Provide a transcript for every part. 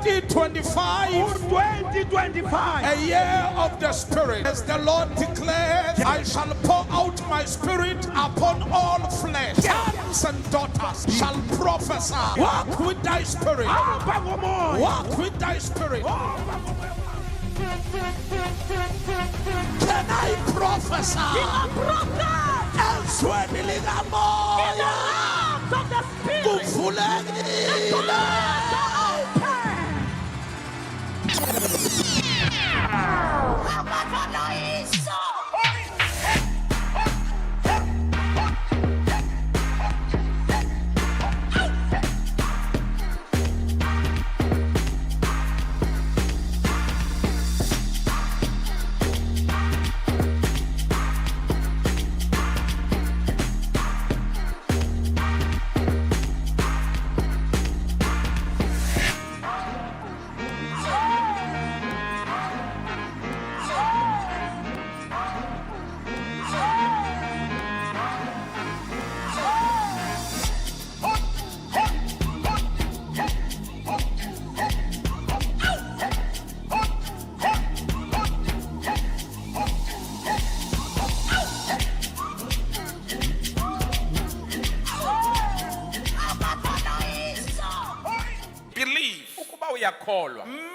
2025, a year of the Spirit. As the Lord declares, I shall pour out my Spirit upon all flesh. Sons and daughters shall prophesy. Walk with thy Spirit. Walk with thy Spirit. Can I prophesy? Elsewhere in the realms of the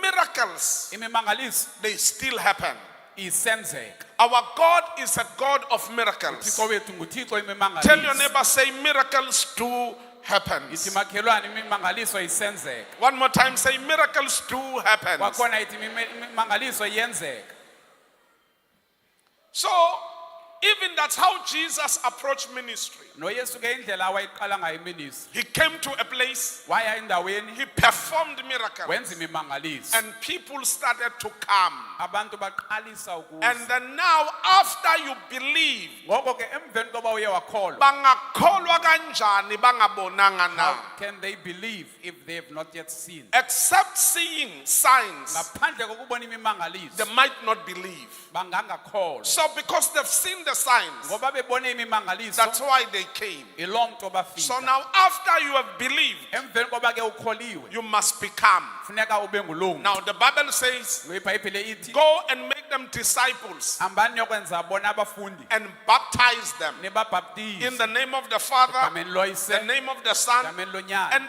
miracles, they still happen. Our God is a God of miracles. Tell your neighbor, say miracles do happen. One more time, say miracles do happen. So, even that's how Jesus approached ministry. He came to a place, he performed miracles, and people started to come. And then now, after you believe, how can they believe if they have not yet seen? Except seeing signs, they might not believe. So because they've seen the signs, that's why they came. So now after you have believed, you must become. Now the Bible says, go and make them disciples and baptize them in the name of the Father, the name of the Son, and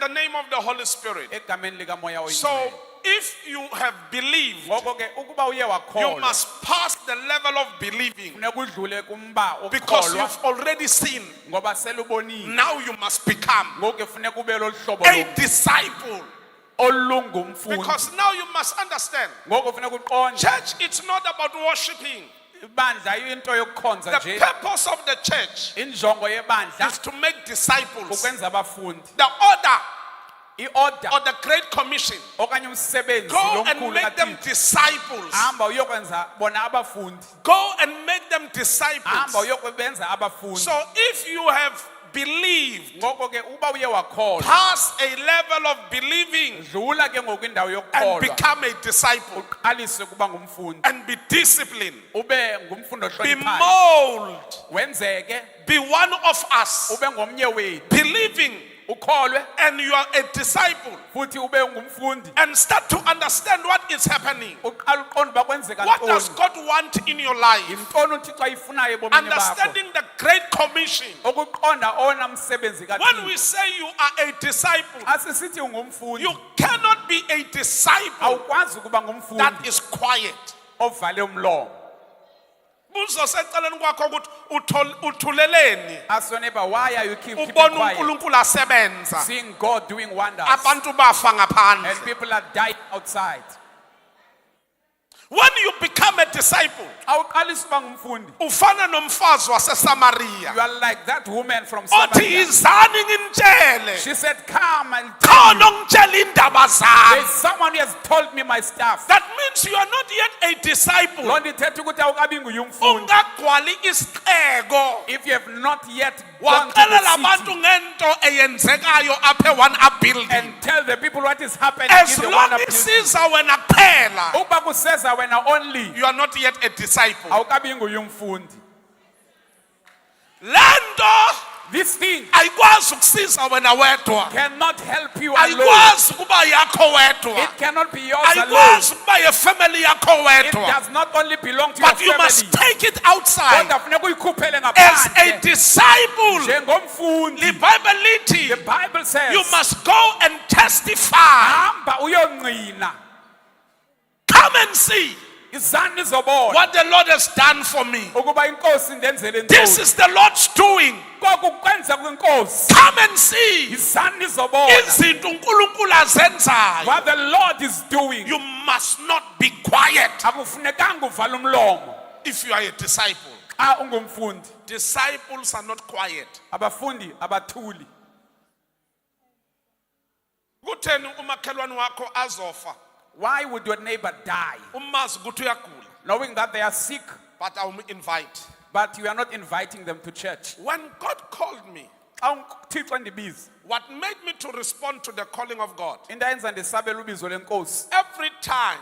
the name of the Holy Spirit. So if you have believed, you must pass the level of believing, because you've already seen. Now you must become a disciple. Because now you must understand, church, it's not about worshiping. The purpose of the church is to make disciples. The order or the Great Commission, go and make them disciples. Go and make them disciples. So if you have believed, pass a level of believing, and become a disciple, and be disciplined, be molded, be one of us, believing, and you are a disciple, and start to understand what is happening. What does God want in your life? Understanding the Great Commission. When we say you are a disciple, you cannot be a disciple that is quiet. Why are you keeping quiet? Seeing God doing wonders, and people are dying outside. When you become a disciple, you are like that woman from Samaria. She said, come and tell me. There's someone who has told me my stuff. That means you are not yet a disciple. If you have not yet gone to the city and tell the people what is happening as in the long one as only, you are not yet a disciple. This thing ayikwazi ukusiza wena wedwa. cannot help you alone. Ayikwazi kuba yakho wedwa. It cannot be yours alone. Ayikwazi kuba yefamily yakho It wedwa. does not only belong to your But you family. must take it outside. Kodwa funeka uyikhuphele As a ngaphandle. disciple, Njengomfundi, the Bible lithi, the Bible says, you must go and testify. hamba uyongqina. Come and see Izani zobona what the Lord has done for me. ukuba inkosi indenzele This ntoni. is the Lord's doing. Kokukwenza kwenkosi. Come and see Izani zobona izinto uNkulunkulu azenzayo. what the Lord is doing. You must not be quiet Akufunekanga uvale umlomo if you are a disciple. xa ungumfundi. Disciples are not quiet. Abafundi abathuli. Kutheni umakhelwane wakho azofa? Why would your neighbor die Umazi ukuthi uyagula, knowing that they are sick, but I will invite. but you are not inviting them to church? When God called me, Xa uThixo endibiza, what made me to respond to the calling of God? into eyenza ndisabele ubizo lenkosi. Every time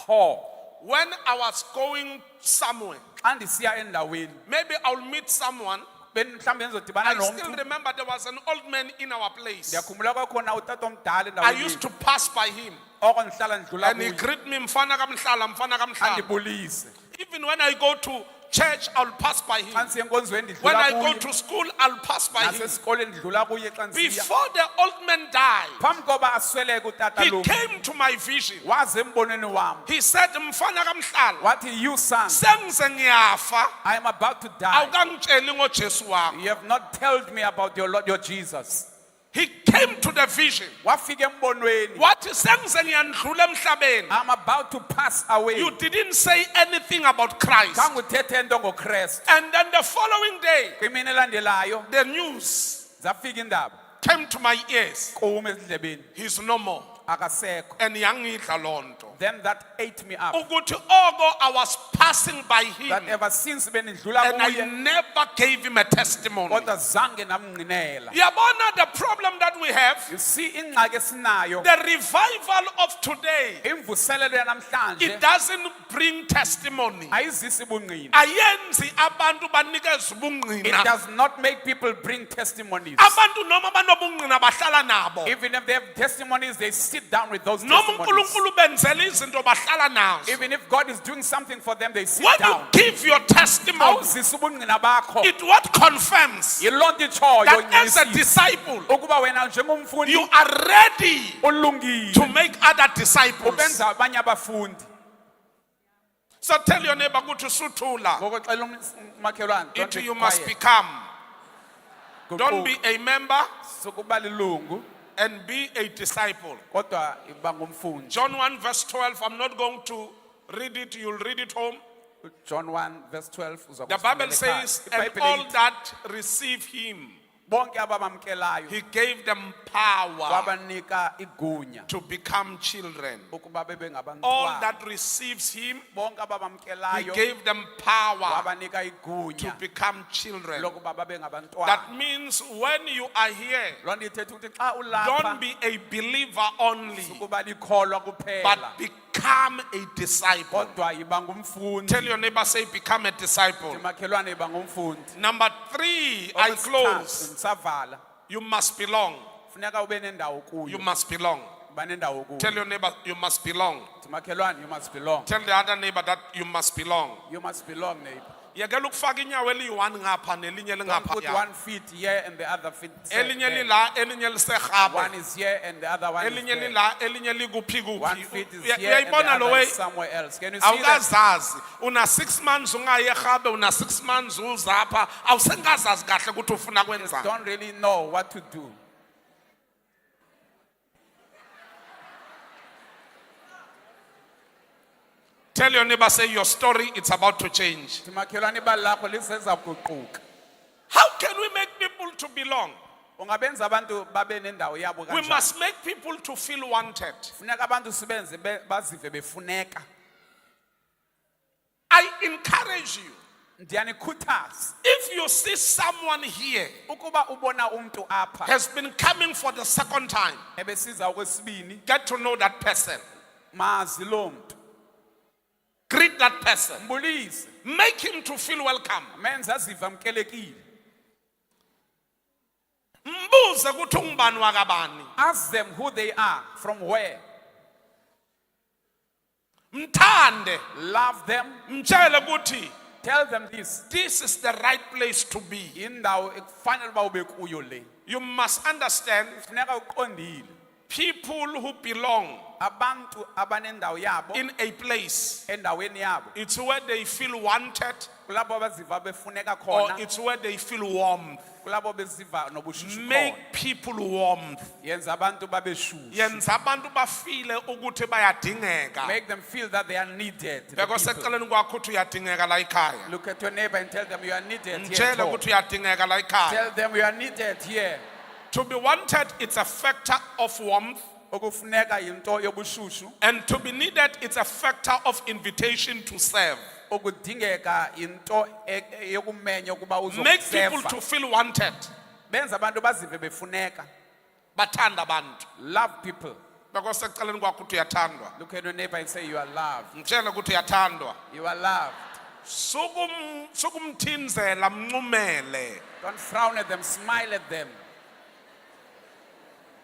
Qho when I was going somewhere, xa ndisiya endaweni, maybe I'll meet someone. mhlawumbe ndizodibana I still nomntu. remember there was an old man in our place. Ndiyakhumbula kwakhona utata omdala I endaweni used yethu. to pass by him Oko ndihlala ndidlula and he kuye. greet me, mfana kamhlala, mfana kamhlala. Andibulise. Even when I go to church, I'll pass by him. Xa ndisiya enkonzweni When I ndidlula go kuye. to school, I'll pass by him. Nasesikoleni ndidlula kuye xa ndisiya. Before the old man died, Phambi koba asweleke utata he lo, came to my vision. waze embonweni wam. He said, mfana kamhlala, Wathi, you son, sengize ngiyafa, I am about to die. awukangitsheli ngoJesu wakho. You have not told me about your Lord, your Jesus. He came to the vision. Wafika embonweni. Wathi sengize ngiyandlula emhlabeni. I'm about to pass away. You didn't say anything about Christ. Khange uthethe into ngoKristu. And then the following day, Kwimini elandelayo the news zafika indaba came to my ears. kum ezindlebeni. He's no more. Akasekho. And yangidla lonto. Then that ate me up. Ukuthi ogo I was passing by him That ever since benidlula and I kuye, never gave him a testimony. kodwa zange namnqinela. Yabona, the problem that we have, You see ingxaki esinayo, the revival of today, imvuselelo yanamhlanje it doesn't bring testimony. ayizisi bungqina. Ayenzi abantu banikeze It ubungqina. does not make people bring testimonies. Abantu noma banobungqina bahlala nabo. Even if they have testimonies, they sit down with those Noma testimonies. uNkulunkulu benzela izinto bahlala nazo. Even if God is doing something for them, they sit When you down. give your testimony, Awuzisi ubungqina bakho. it what confirms Yiloo nto itshoyo that as a nynisisa disciple, ukuba wena njengomfundi you are ready to ulungile make other disciples. ukwenza abanye abafundi. So tell your neighbor, ukuthi suthula. Ngoko xela umakhelwane, don't It be you must quiet. become. Guquka. Don't be a member Sukuba lilungu and be a disciple. kodwa iba ngumfundi. John 1 verse 12. I'm not going to read it. You'll read it home. John 1 verse 12 uza The kusifundela Bible ekhaya. says, and iBhayibhile all ithi, that receive him, bonke abamamkelayo he gave them power wabanika igunya to become children. ukuba bebe All ngabantwana. that receives him, Bonke he abamamkelayo gave them power wabanika to igunya become children. lokuba babe ngabantwana. That means when you are here, Loo nto ithetha ukuthi xa don't ulapha be a believer only, sukuba likholwa kuphela but become a disciple. kodwa yiba ngumfundi. Tell your neighbor, say, become a disciple. Makhelwane yiba ngumfundi. Number 3, I Okwesithathu, close. ndisavala. You must belong. Funeka ube nendawo You kuyo. must belong. Uba nendawo kuyo. Tell your neighbor, you must belong. Makhelwane, you must belong. Tell the other neighbor that you must belong. You must belong, neighbor. Yekela ukufaka inyawo eliyi-1 ngapha nelinye Don't lingapha put ya. one feet here and the other feet Elinye there. lila, elinye liserhabe. One is here and the other one is Elinye there. lila, elinye likuphi One kuphi. feet is here and the Uyayibona lo other way? is somewhere else. Can you see that? Awukazazi. Una 6 months ungaye eRhabe, una 6 months uzapha. Awusengazazi kahle ukuthi ufuna kwenzani. Don't really know what to do. Tell your neighbor, say your story, it's about to change. Makhelwane ibali lakho liseza kuquka. How can we make people to belong? Ungabenza abantu babe nendawo yabo We kanjani? must make people to feel wanted. Funeka abantu sibenze bazive befuneka. I encourage you, Ndiyanikhuthaza if you see someone here ukuba ubona umuntu apha has been coming for the second time, ebesiza okwesibini, get to know that person. mazi lo muntu. Greet that person. Mbulise, Make him to feel welcome. menze azive amkelekile. Mbuze ukuthi ungubani wakabani. Ask them who they are, from where. Mthande. Love them. Mtshele ukuthi Tell them this. this is the right place to be. Indawo ekufanele uba ube kuyo le. You must understand Funeka uqondile. people who belong Abantu abanendawo yabo in a place. endaweni yabo. It's where they feel wanted Kulapho abaziva befuneka or khona. it's where they feel warmth. Kulapho beziva nobushushu khona. Make people warmth. Yenza abantu babe shushu. Yenza abantu bafile ukuthi bayadingeka. Make them feel that they are needed. the Because people. eceleni kwakho uthi uyadingeka la ekhaya. Look at your neighbor and tell them you are needed here. Mtshele at home. ukuthi uyadingeka la ekhaya. Tell them you are needed here. To be wanted, it's a factor of warmth. Okufuneka yinto yobushushu. And to be needed, it's a factor of invitation to serve. Okudingeka yinto yokumenya ukuba Make people uzoserva. to feel wanted. Benza abantu bazive befuneka. Bathanda abantu. Love people. Because eceleni kwakho uthi uyathandwa. Look at your neighbor and say you are loved. Mtshele ukuthi uyathandwa. You are loved. Sukumthinzela mncumele. Don't frown at them. Smile at them.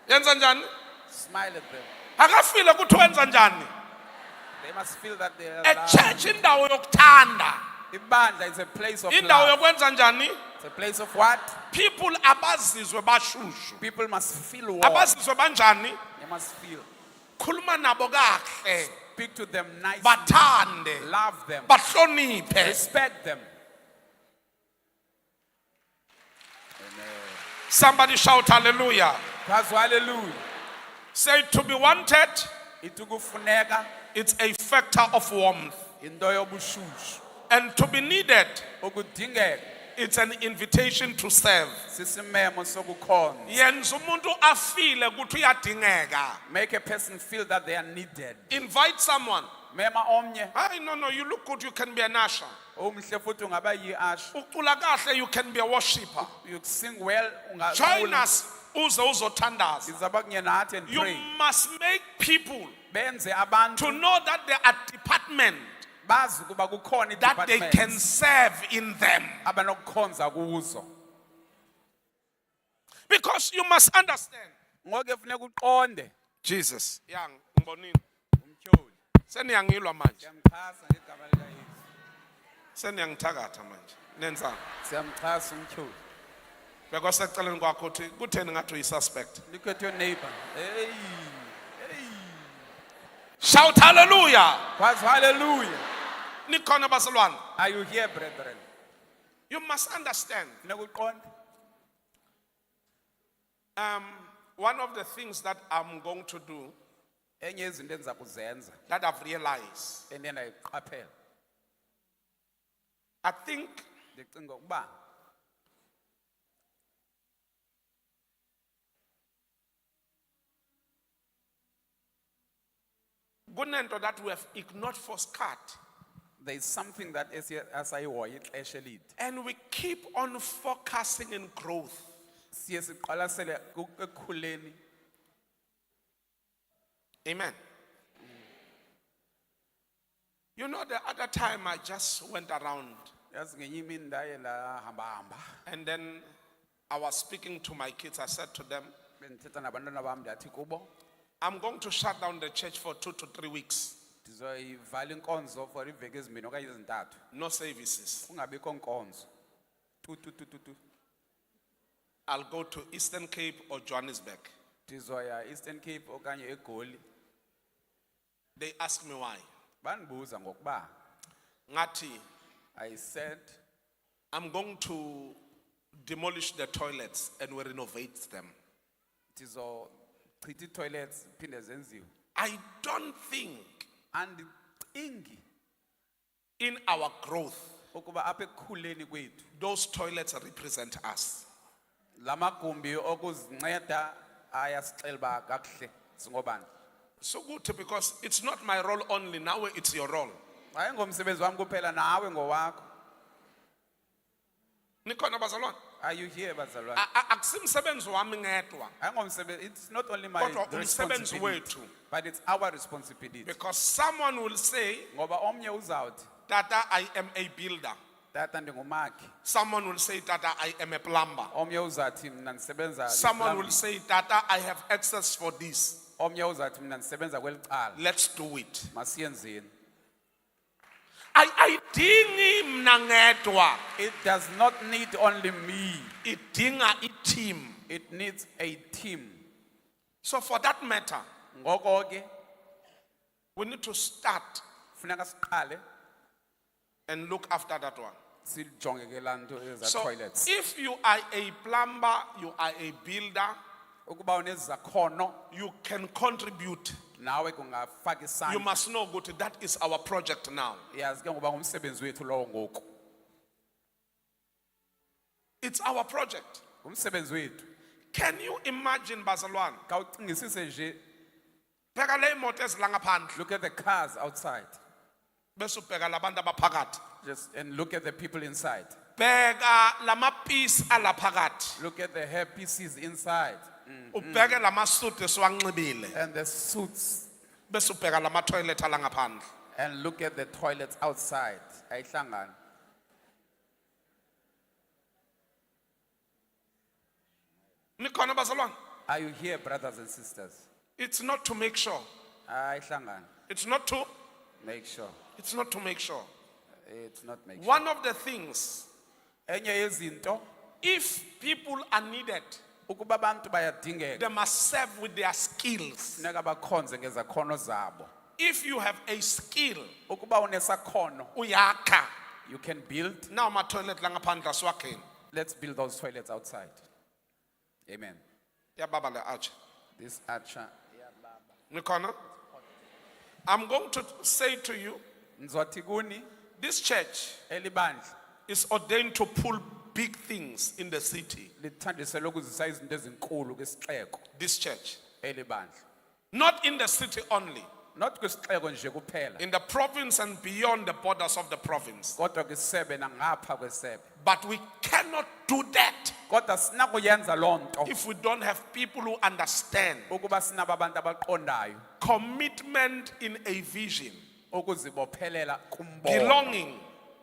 Yenza njani? Smile at them. Akafile ukuthi wenza njani? They must feel that they are A loved. church indawo yokuthanda. Ibandla is a place of Indawo love. yokwenza njani? It's a place of what? People abazizwe bashushu. People must feel warm. Abazizwe banjani? They must feel. Khuluma nabo kahle. Speak to them nicely. Bathande. Love them. Bahloniphe. Respect them. Somebody shout hallelujah. Because hallelujah. Say to be wanted, Itukufuneka it's a factor of warmth. into yobushushu. And to be needed, Okudingeka it's an invitation to serve. sisimemo sokukhonza. Yenza umuntu afile ukuthi uyadingeka. Make a person feel that they are needed. Invite someone. Mema omnye Hey, no, you look good, you can be an usher. umhle futhi ungaba yi-usher. Ucula kahle, you can be a worshipper. You sing well. Join us, uze uzothandaza. Izaba kunye nathi and You pray. must make people Benze abantu to know that there are departments bazi ukuba kukhona that they can i-departments serve in them. abanokukhonza kuzo. Because you must understand. Ngoke funeka uqonde. Jesus. Yang, ngibonini. Umtyholi. Seniyangilwa manje. Siyamxhasa ngegama likaYesu. Seniyangithakatha manje. Nenzani? Siyamxhasa umtyholi. Because eceleni kwakho uthi kutheni ngathi uyi-suspect. Look at your neighbor. Hey. Shout hallelujah. Because hallelujah. Nikhona basalwane. Are you here, brethren? You must understand. Funeka uqonde. One of the things that I'm going to do Enye yezinto endiza kuzenza that I've realized, endiye ndayiqaphela. I think Ndicinga ukuba kunento that we have ignored for scat. there is something that asayihoya ixesha elide. And we keep on focusing in growth. Siye siqwalasele ekukhuleni. Amen. You know, the other time I just went around Yazi ngenye imini ndaye ndahamba-hamba. and then I was speaking to my kids. I said to them, Bendithetha nabantwana bam ndathi kubo I'm going to shut down the church for 2 to 3 weeks. ndizoyivala inkonzo for iiveki ezimbini okanye ezintathu. No services. Kungabikho nkonzo. Tu. I'll go to Eastern Cape or Johannesburg. Ndizoya Eastern Cape okanye eGoli. They asked me why. Bandibuza ngokuba Ngati, I said I'm going to demolish the toilets and we renovate them. ndizochitha ii-toilets phinde zenziwe. I don't think Andicingi in our growth, ukuba apha ekukhuleni kwethu those toilets represent us. la magumbi okuzinceda ayasixela uba kakuhle singobani. So good, because it's not my role only, now it's your role. Ayingomsebenzi wami kuphela, nawe ngowakho. Nikhona bazalwane? Are you here, bazalwane? Akusimsebenzi wami ngedwa, Ayingomsebenzi, it's not only my kodwa umsebenzi responsibility, wethu. but it's our responsibility. Because someone will say, Ngoba omnye uzawuthi Tata, I am a builder. Tata ndingumakhi. Someone will say, Tata, I am a plumber. Omnye uzathi mina ndisebenza Someone will eplumbing. say, Tata, I have access for this. Omnye uzathi mina ndisebenza kweli cala. Let's do it. Masiyenzeni. Ayidingi mna ngedwa. It does not need only me. Idinga team. It needs a team. So for that matter, Ngoko ke we need to start funeka siqale and look after that one. sijonge ke lanto eza So toilets. if you are a plumber, you are a builder, Ukuba unezakhono you can contribute. nawe kungafaka You isandla. must know ukuthi that is our project now. Yazi ke ngoba ngumsebenzi wethu lowo ngoku. It's our project. Ngumsebenzi wethu. Can you imagine bazalwane? Kawucingisise nje, Bheka le imoto ezila ngaphandle look at the cars outside. bese ubheka labantu abaphakathi. Just and look at the people inside. Bheka lamapisi alaphakathi. Look at the hair pieces inside Ubheke lamasuit esiwanxibile. and the suits, Bese ubheka lama toilet ala ngaphandle. and look at the toilets outside. Ayihlangani. Nikhona bazalwane? Are you here, brothers and sisters? It's not to make sure. Ayihlangani. It's not to Make sure. It's not to make sure. It's not make sure. One of the things, Enye yezinto, if people are needed, ukuba abantu bayadingeka, they must serve with their skills. funeka bakhonze ngezakhono zabo. If you have a skill, Ukuba unesakhono, uyakha. you can build. Now ma toilet la ngaphandle asiwakheni. Let's build those toilets outside. Amen. Ya baba le arch. This archer. Nikhona? I'm going to say to you, Nzothi kuni, this church elibandla is ordained to pull big things in the city. lithandisela ukuzisa izinto ezinkulu kwisixeko. This church. Elibandla. Not in the city only. Not kwisixeko nje kuphela. In the province and beyond the borders of the province. Kodwa kwisebe nangapha kwesebe. But we cannot do that Kodwa sinakuyenza lonto if we don't have people who understand ukuba sinaba abantu abaqondayo commitment in a vision, ukuzibophelela kumbono belonging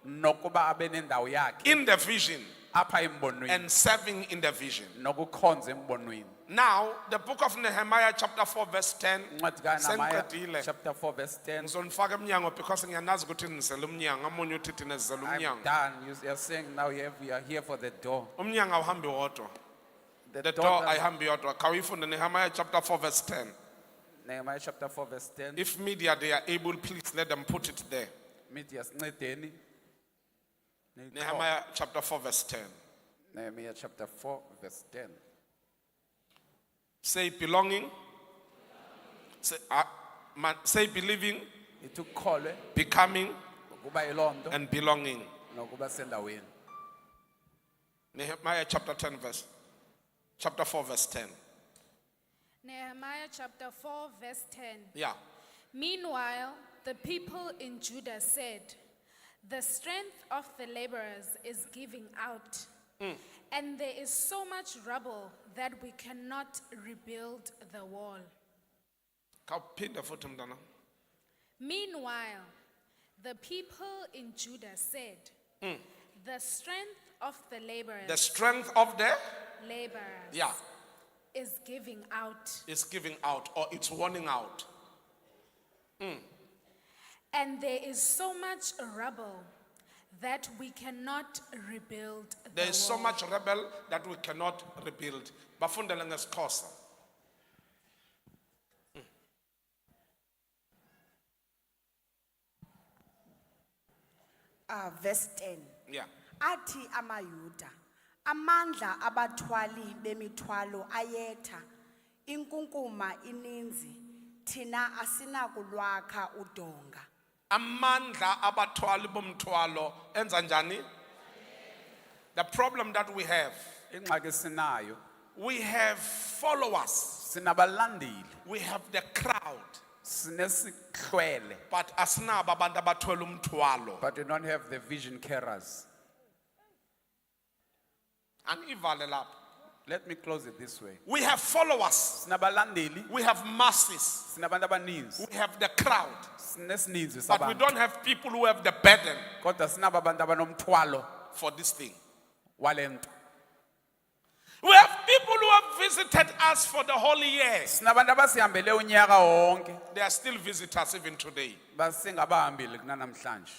nokuba abe nendawo yakhe in the vision, apha embonweni and serving in the vision. nokukhonza embonweni. Now, the book of Nehemiah chapter 4 verse 10. Incwadi kaNehemiah Sengiqedile. chapter 4 verse 10. Ngizonifaka emnyango because ngiyanazi ukuthi nizela umnyango, amunye uthi thina sizela I'm umnyango. done. You are saying now we are here for the door. Umnyango awuhambi wodwa. The The door ayihambi yodwa. Kawifunde Nehemiah chapter 4 verse 10. Nehemiah chapter 4 verse 10. If media they are able, please let them put it there. Media sincedeni. Nehemiah chapter 4 verse 10. Nehemiah chapter 4 verse 10. Say belonging. Say believing, Itukholwe becoming, ukuba ilondo and belonging. nokuba sendaweni. Nehemiah chapter 4 verse 10. Nehemiah chapter 4, verse 10. Yeah. Meanwhile, the people in Judah said, "The strength of the laborers is giving out, and there is so much rubble that we cannot rebuild the wall." Kaphinde futhi mntana. Meanwhile, the people in Judah said, "The strength of the laborers, The strength of the laborers is giving out, is giving out, or it's running out. and there is so much rubble that we cannot rebuild the There is so wall." much rebel that we cannot rebuild. Bafundele ngesiXhosa. Verse 10. Yeah. Athi amayuda amandla abathwali bemithwalo ayetha inkunkuma ininzi thina asinakulwakha udonga. Amandla abathwali bomthwalo enza njani? The problem that we have followers. Sinabalandeli. We have the crowd. Sinesihlwele. But asinabo abantu abathwele umthwalo. But we don't have the vision carriers. Anivale lapha. Let me close it this way. We have followers. Sinabalandeli, We have masses. sinabantu abaninzi, We have the crowd. sinesininzi But we sabantu. don't have people who have the burden Kodwa sinabo abantu abanomthwalo for this thing. walento. We have people who have visited us for the whole year. Sinabantu abasihambele unyaka wonke, They are still visitors even today. basingabahambile kunanamhlanje.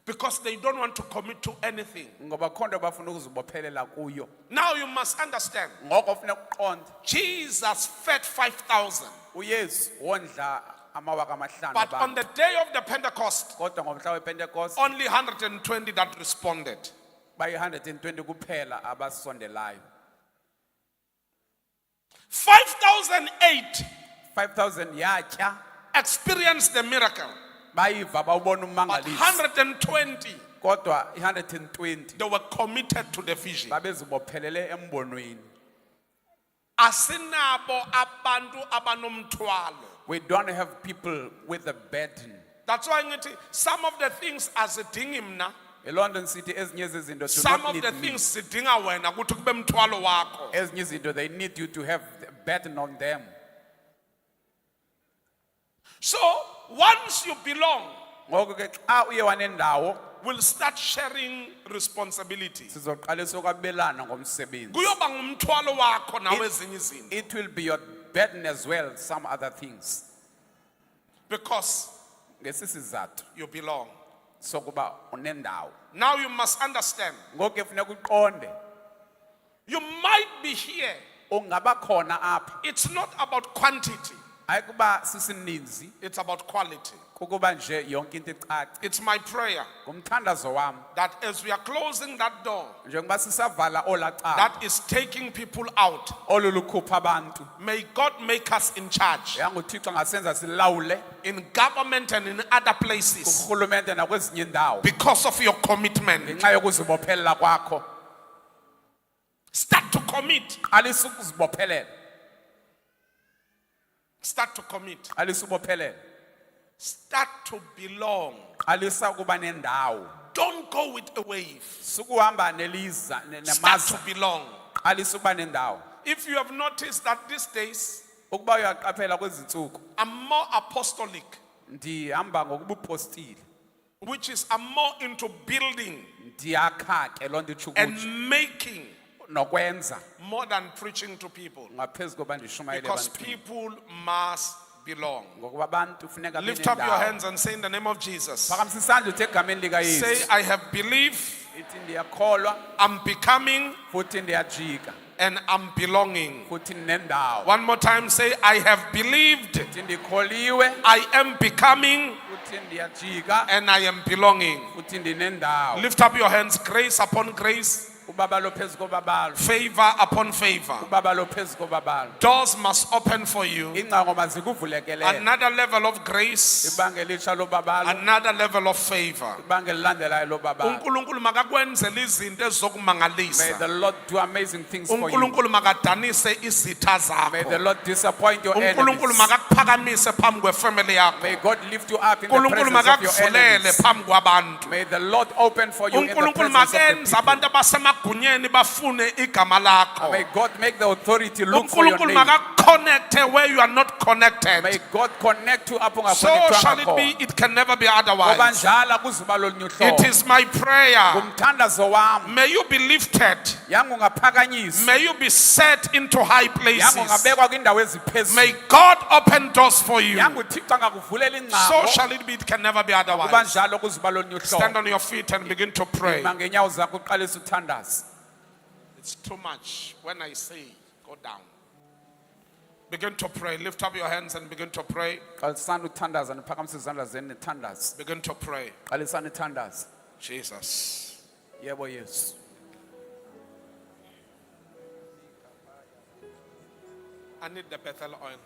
Because they don't want to commit to anything. Ngoba khona bafuna ukuzibophelela kuyo. Now you must understand. Ngoko ufuna ukuqonda. Jesus fed 5,000. uYesu wondla amawaka amahlanu But on abantu. the day of the Pentecost, Kodwa ngomhla wePentecost only 120 that responded. bayi-120 kuphela abasondelayo. 5,008 5,000 yatya experienced the miracle. bayiva bawubona But umangalisi. 120, Kodwa i-120 they were committed to the vision. babezibophelele embonweni. Asinabo abantu abanomthwalo. We don't have people with a burden. That's why ngithi some of the things azidingi mina, eLondon City ezinye zezinto do some not of the need me. things zidinga wena ukuthi kube mthwalo wakho. Ezinye izinto they need you to have the burden on them. So once you belong, Ngoko ke xa uye wanendawo we'll start sharing responsibilities. sizoqalisa ukwabelana ngomsebenzi. Kuyoba ngumthwalo wakho nawe ezinye izinto. It will be your burden as well, some other things. Because Ngesisizathu you belong. sokuba unendawo. Now you must understand. Ngoko ke funeka uqonde You might be here. ungaba khona apha. It's not about quantity. Ayikuba sisininzi It's about quality. kukuba nje yonke into icace. It's my prayer Ngumthandazo wami that as we are closing that door, njengoba sisavala olacala that is taking people out, olulukhupha abantu. may God make us in charge yanguThixo ngasenza silawule in government and in other places kurhulumente nakwezinye indawo because of your commitment. ngenxa yokuzibophelela kwakho. Start to commit. Qalisa ukuzibophelela. Start to commit. Qalisa ubophelela. Start to belong. Qalisa ukuba nendawo. Don't go with a wave. Sukuhamba neliza Start nemaza. to belong. Qalisa ukuba nendawo. If you have noticed that these days, Ukuba uyaqaphela kwezinsuku I'm more apostolic, ndihamba ngokubupostile. which is I'm more into building Ndiyakha ke lonto itsho ukuthi and making nokwenza more than preaching to people. ngaphezu koba ndishumayele Because ebantwini. people must belong. Ngokuba abantu funeka Lift up your benendawo. hands and say in the name of Jesus. Phakamisa isandla uthi egameni lika Say, Yesu. I have believed, Ithi ndiyakholwa I'm becoming, futhi ndiyajika and I'm belonging. futhi nendawo. One more time, say, I have believed, Ithi ndikholiwe I am becoming, futhi ndiyajika and I am belonging. futhi ndinendawo. Lift up your hands, grace upon grace, Ubabalo phezu kobabalo. favor upon favor. Ubabalo phezu kobabalo. Doors must open for you. Ingcango mazikuvulekele. Another level of grace, Ibanga elitsha lobabalo. another level of favor. Ibanga elilandelayo lobabalo. uNkulunkulu makakwenzele izinto May ezizokumangalisa. the Lord do amazing things for you. uNkulunkulu makadanise izitha May the zakho. Lord disappoint your uNkulunkulu enemies. makakuphakamise phambi kwefamily yakho. May God lift you up in the uNkulunkulu presence of your makakuvulele enemies. phambi kwabantu. May the Lord open for you in the uNkulunkulu presence of the makenze people. abantu abasemagunyeni bafune igama lakho. May God make the authority look for your uNkulunkulu name. makakconnecte where you are not connected. May God connect you up So shall it be, it can never be otherwise. Obanjala kuzuba lolunye It uhlobo. is my prayer. Ngumthandazo wami. May you be lifted. Yangu ungaphakanyiswa. May you be set into high Yangu places. ungabekwa kwindawo eziphezulu. May God open doors for you. Yangu uThixo angakuvulela So ingcango. shall it be, it can never be otherwise. Kubanjalo kuzuba lolunye Stand uhlobo. on your feet and begin to pray. Ima ngenyawo zakho uqalise uthandaza. It's too much. When I say, go down. Begin to pray. Lift up your hands and begin to pray. Qalisani uthandaza niphakamise izandla zenu nithandaze. Begin to pray. Qalisani ithandaza. Jesus. Yebo Yesu. I need the Bethel oil.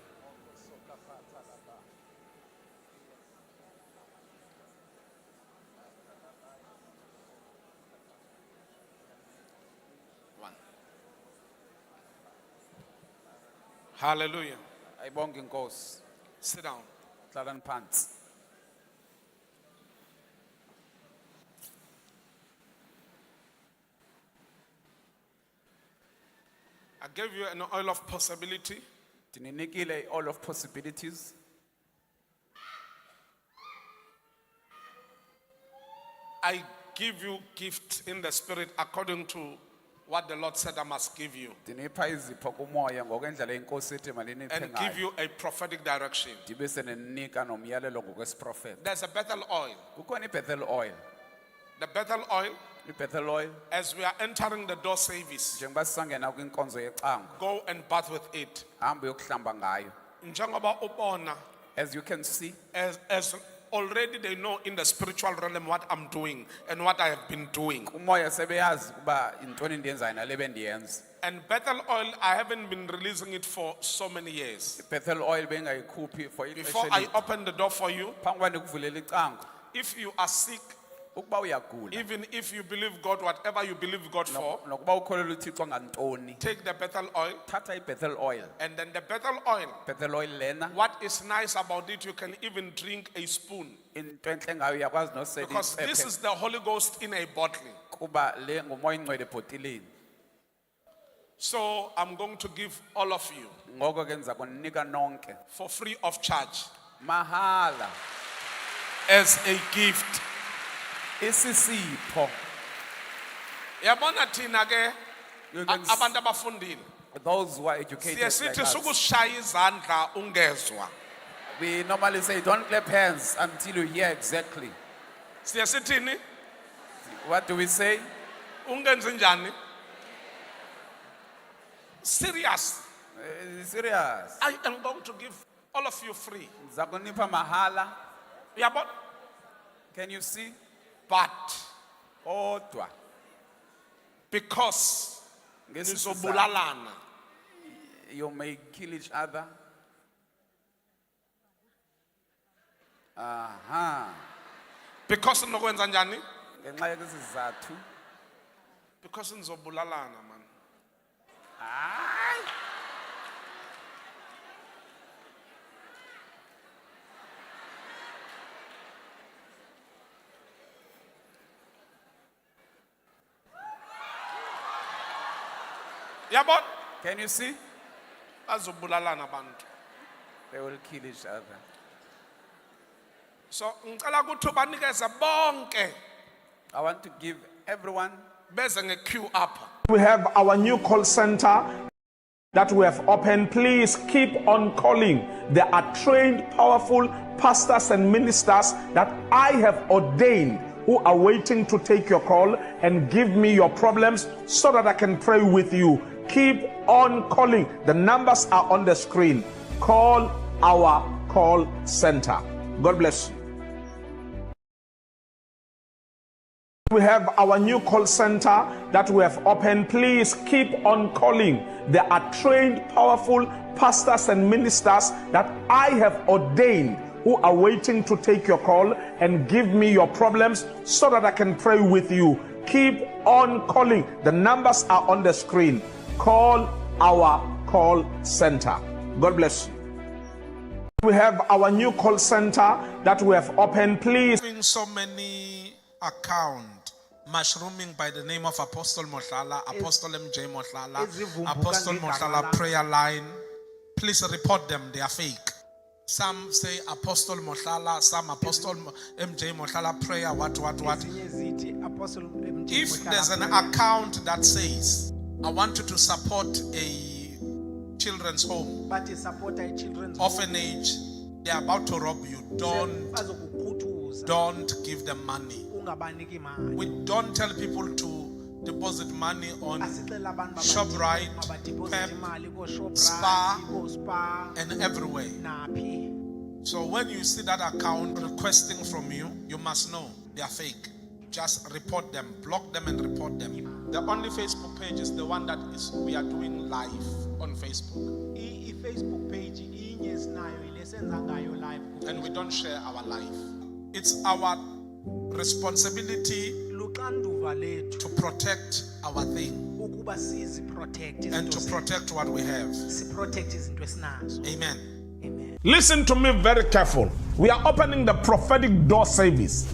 One. Hallelujah. Ayibonke inkosi. Sit down. Hlalani phansi. I gave you an oil of possibility. Ndininikile all of possibilities. I give you gift in the spirit according to what the Lord said I must give you. Ndinipha izipho kumoya ngokwendlela inkosi ethi maliniphe And give ngayo. you a prophetic direction. Ndibe sendinika nomyalelo ngokwesiprofeti. There's a Bethel oil. Kukhona iBethel oil. The Bethel oil, iBethel oil as we are entering the door service, njengoba sisangena kwinkonzo yecango. go and bath with it. Hamba uyokuhlamba ngayo. Njengoba ubona, As you can see, as already they know in the spiritual realm what I'm doing and what I have been doing. umoya sebeyazi ukuba intoni endiyenzayo nale bendiyenza. And Bethel oil, I haven't been releasing it for so many years. iBethel oil bengayikhuphi for Before I open the door for you, phambi koba ndikuvulela icango. if you are sick, Ukuba uyagula. even if you believe God, whatever you believe God for, Nokuba ukholelwa uThixo ngantoni. take the Bethel oil. Thatha iBethel oil. And then the Bethel oil, Bethel oil lena. what is nice about it, you can even drink a spoon. Into enhle ngayo uyakwazi nosela Because this is the Holy Ghost in a bottle. kuba le ngumoya ingcwele ebhotileni. So I'm going to give all of you Ngoko ke ndiza kuninika nonke for free of charge mahala as a gift. isisipho. Yabona thina ke You can abantu abafundile. Those who are educated Siye like sithi us, sukushaya izandla ungezwa. we normally say don't clap hands until you hear exactly. Siye sithini? What do we say? Ungenzi njani? Serious. Serious. I am going to give all of you free. Ndiza kunipha mahala. Yabona? Can you see? But Odwa. because Ngesizathu, nizobulalana, you may kill each other. Aha. because nokwenza njani? Ngenxa yesizathu. Because nizobulalana man. Hayi. Yabona? Can you see? Bazobulalana abantu. They will kill each other. So ngicela ukuthi ubanikeze bonke I want to give everyone. beze nge-queue up. We have our new call center that we have opened. Please keep on calling. There are trained, powerful pastors and ministers that I have ordained who are waiting to take your call and give me your problems so that I can pray with you. Keep on calling. The numbers are on the screen. Call our call center. God bless you. We have our new call center that we have opened. Please keep on calling. There are trained, powerful pastors and ministers that I have ordained who are waiting to take your call and give me your problems so that I can pray with you. Keep on calling. The numbers are on the screen. Call our call center. God bless you. We have our new call center that we have opened. Please. So many accounts mushrooming by the name of Apostle Mohlala, Apostle MJ Mohlala, Apostle Mohlala prayer line. Please report them, they are fake. Some say Apostle Mohlala, some Apostle MJ Mohlala prayer, what. If there's an account that says, I want you to support a children's home, orphanage, they're about to rob you, don't give them money. We don't tell people to deposit money on ShopRite, Pep, Spa, and everywhere. So when you see that account requesting from you, you must know they are fake. Just report them, block them and report them. The only Facebook page is the one that is we are doing live on Facebook. Facebook page And we don't share our life. It's our responsibility to protect our thing and to protect what we have. Amen. Listen to me very careful. We are opening the prophetic door service.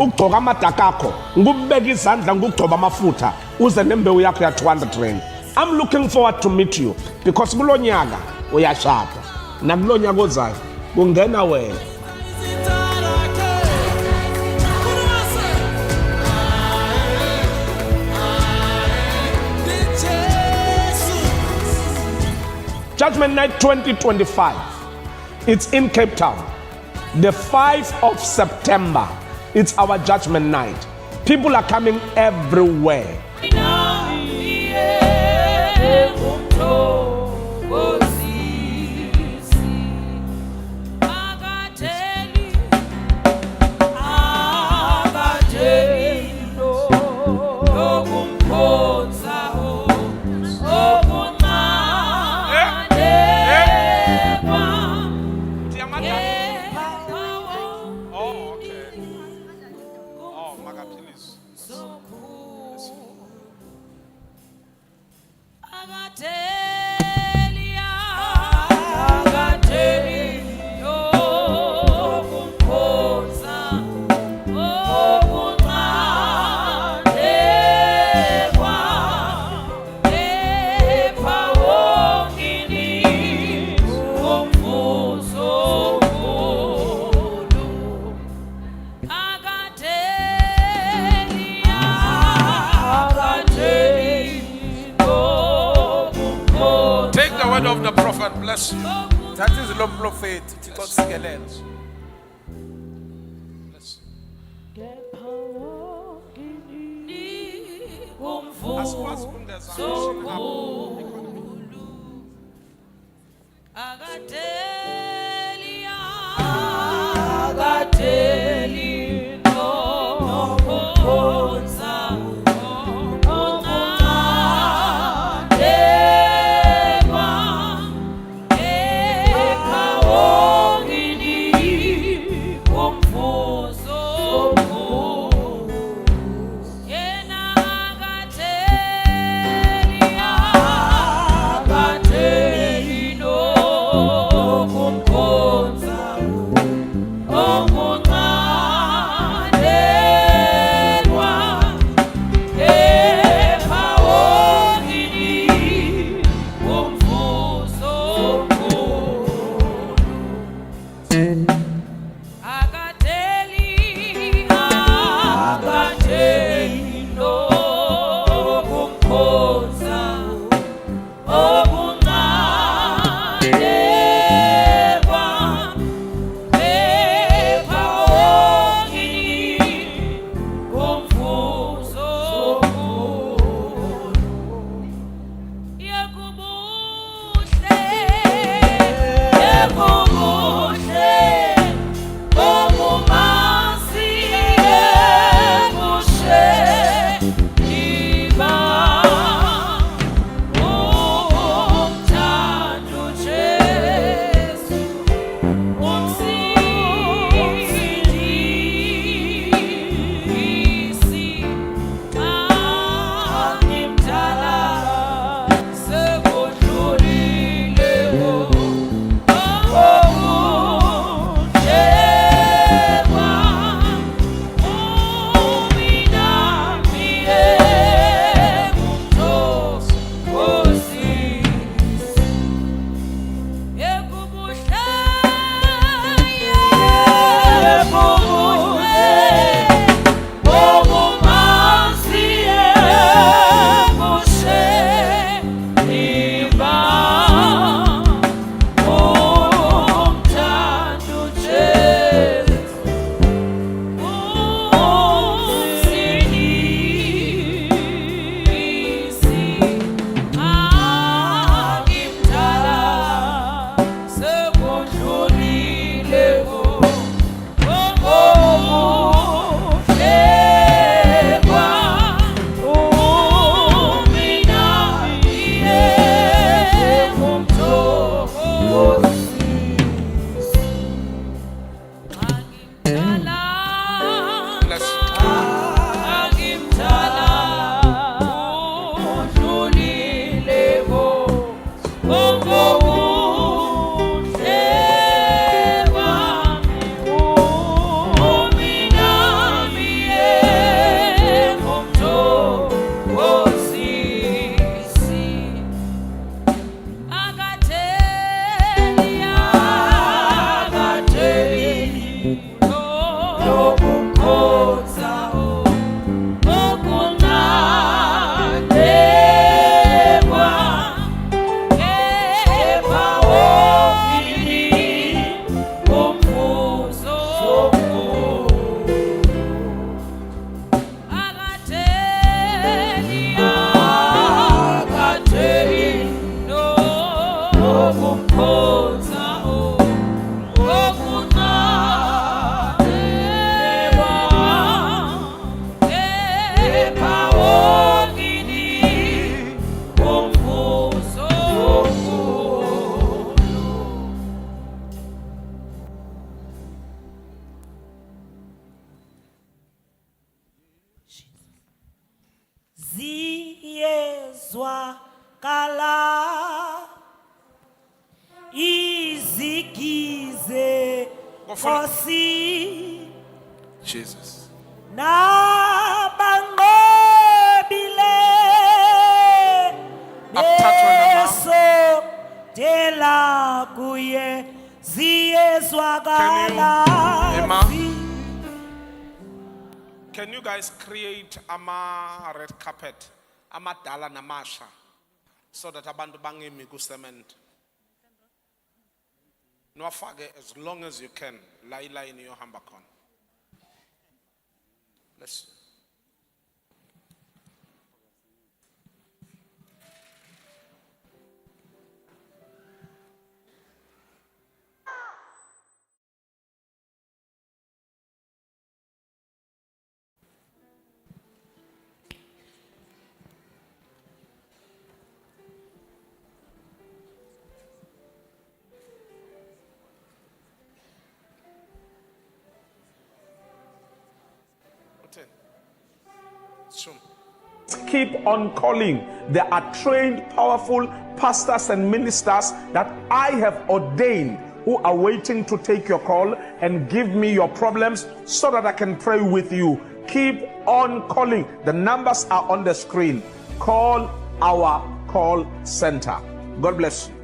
ukugcoka amadaka akho ngukubeka izandla ngukugcoba amafutha uze nembewu yakho ya 200 rand. I'm looking forward to meet you because kulo nyaka uyashada nakulo nyaka ozayo kungena wena. Judgment Night 2025. It's in Cape Town. The 5th of September. It's our Judgment Night. People are coming everywhere. Of the prophet, bless you. That is the prophet. Bless Oh Siyezwakala izigize Go for it. Nkosi Jesus. nabangobile Akuthathwe nama. besondela kuye ziyezwakala Emma? Can you guys create a red carpet, amadala namasha, so that abantu bangemi ku cement? Nwafake as long as you can. Laila in your hambakon. Let's. Soon. Keep on calling. There are trained, powerful pastors and ministers that I have ordained who are waiting to take your call and give me your problems so that I can pray with you. Keep on calling. The numbers are on the screen. Call our call center. God bless you.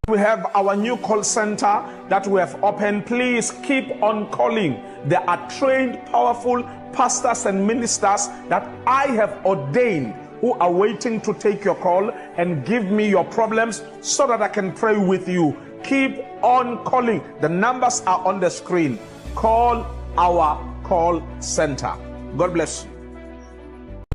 We have our new call center that we have opened. Please keep on calling. There are trained, powerful pastors and ministers that I have ordained who are waiting to take your call and give me your problems so that I can pray with you. Keep on calling. The numbers are on the screen. Call our call center. God bless you.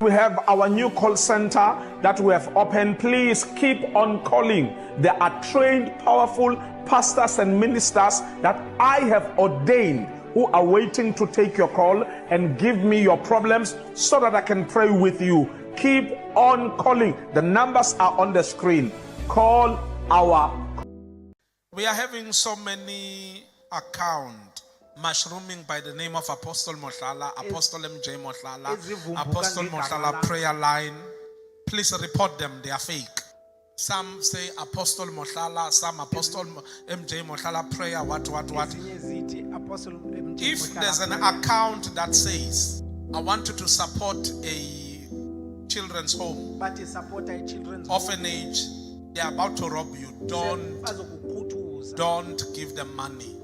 We have our new call center that we have opened. Please keep on calling. There are trained, powerful pastors and ministers that I have ordained who are waiting to take your call and give me your problems so that I can pray with you. Keep on calling. The numbers are on the screen. Call our. We are having so many accounts mushrooming by the name of Apostle Mohlala, Apostle MJ Mohlala, Apostle Mohlala prayer line. Please report them, they are fake. Some say Apostle Mohlala, some Apostle MJ Mohlala prayer, what. If there's an account that says, I want you to support a children's home, orphanage, they're about to rob you, don't give them money.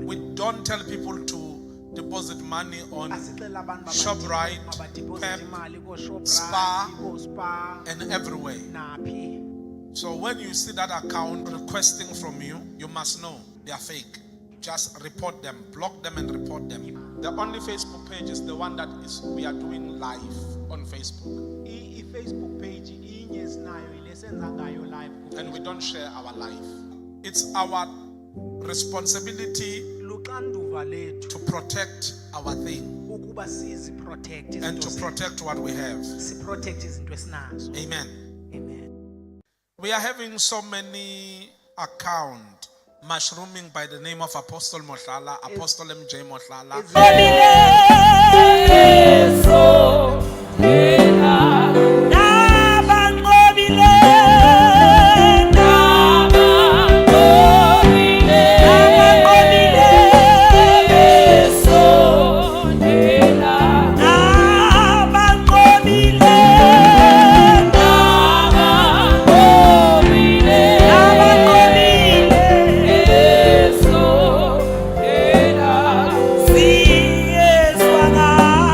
We don't tell people to deposit money on ShopRite, Pep, Spa, and everywhere. So when you see that account requesting from you, you must know they are fake. Just report them, block them and report them. The only Facebook page is the one that is we are doing live on Facebook. Facebook page And we don't share our life. It's our responsibility to protect our thing and to protect what we have. Amen. We are having so many accounts mushrooming by the name of Apostle Mohlala, Apostle MJ Mohlala. Siyezwakala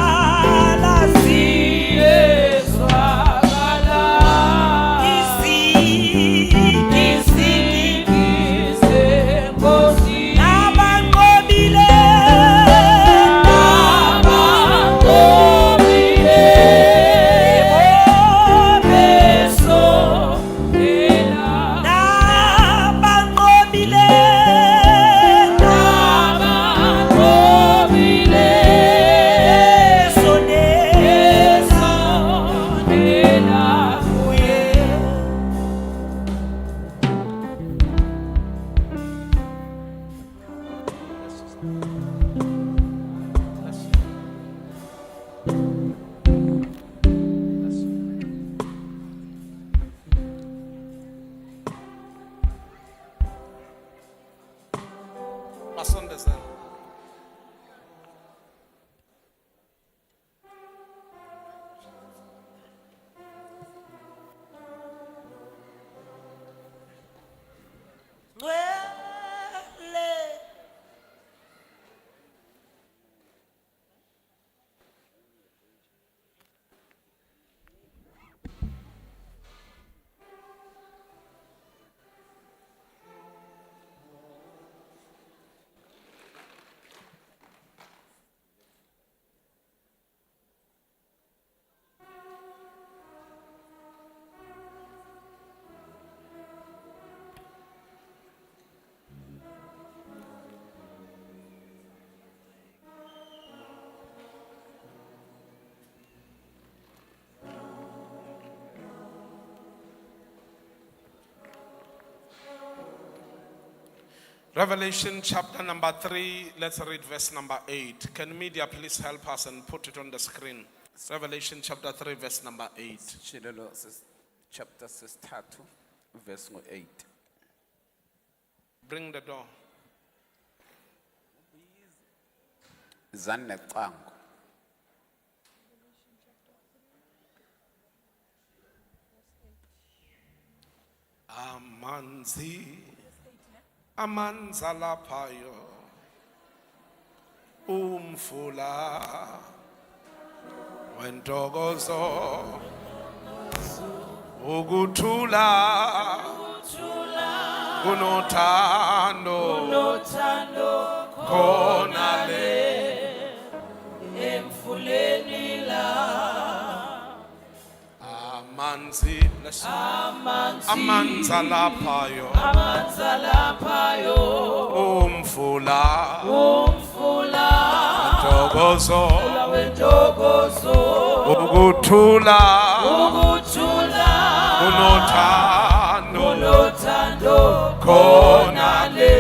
Revelation chapter number 3, let's read verse number 8. Can media please help us and put it on the screen? Revelation chapter 3, verse number 8. Shilelo chapter 3 verse 8. Bring the door. Zanneqango. Amanza laphayo umfula wentokozo ukuthula kunothando khona le emfuleni la amanza laphayo umfula wentokozo ukuthula kunothando khona le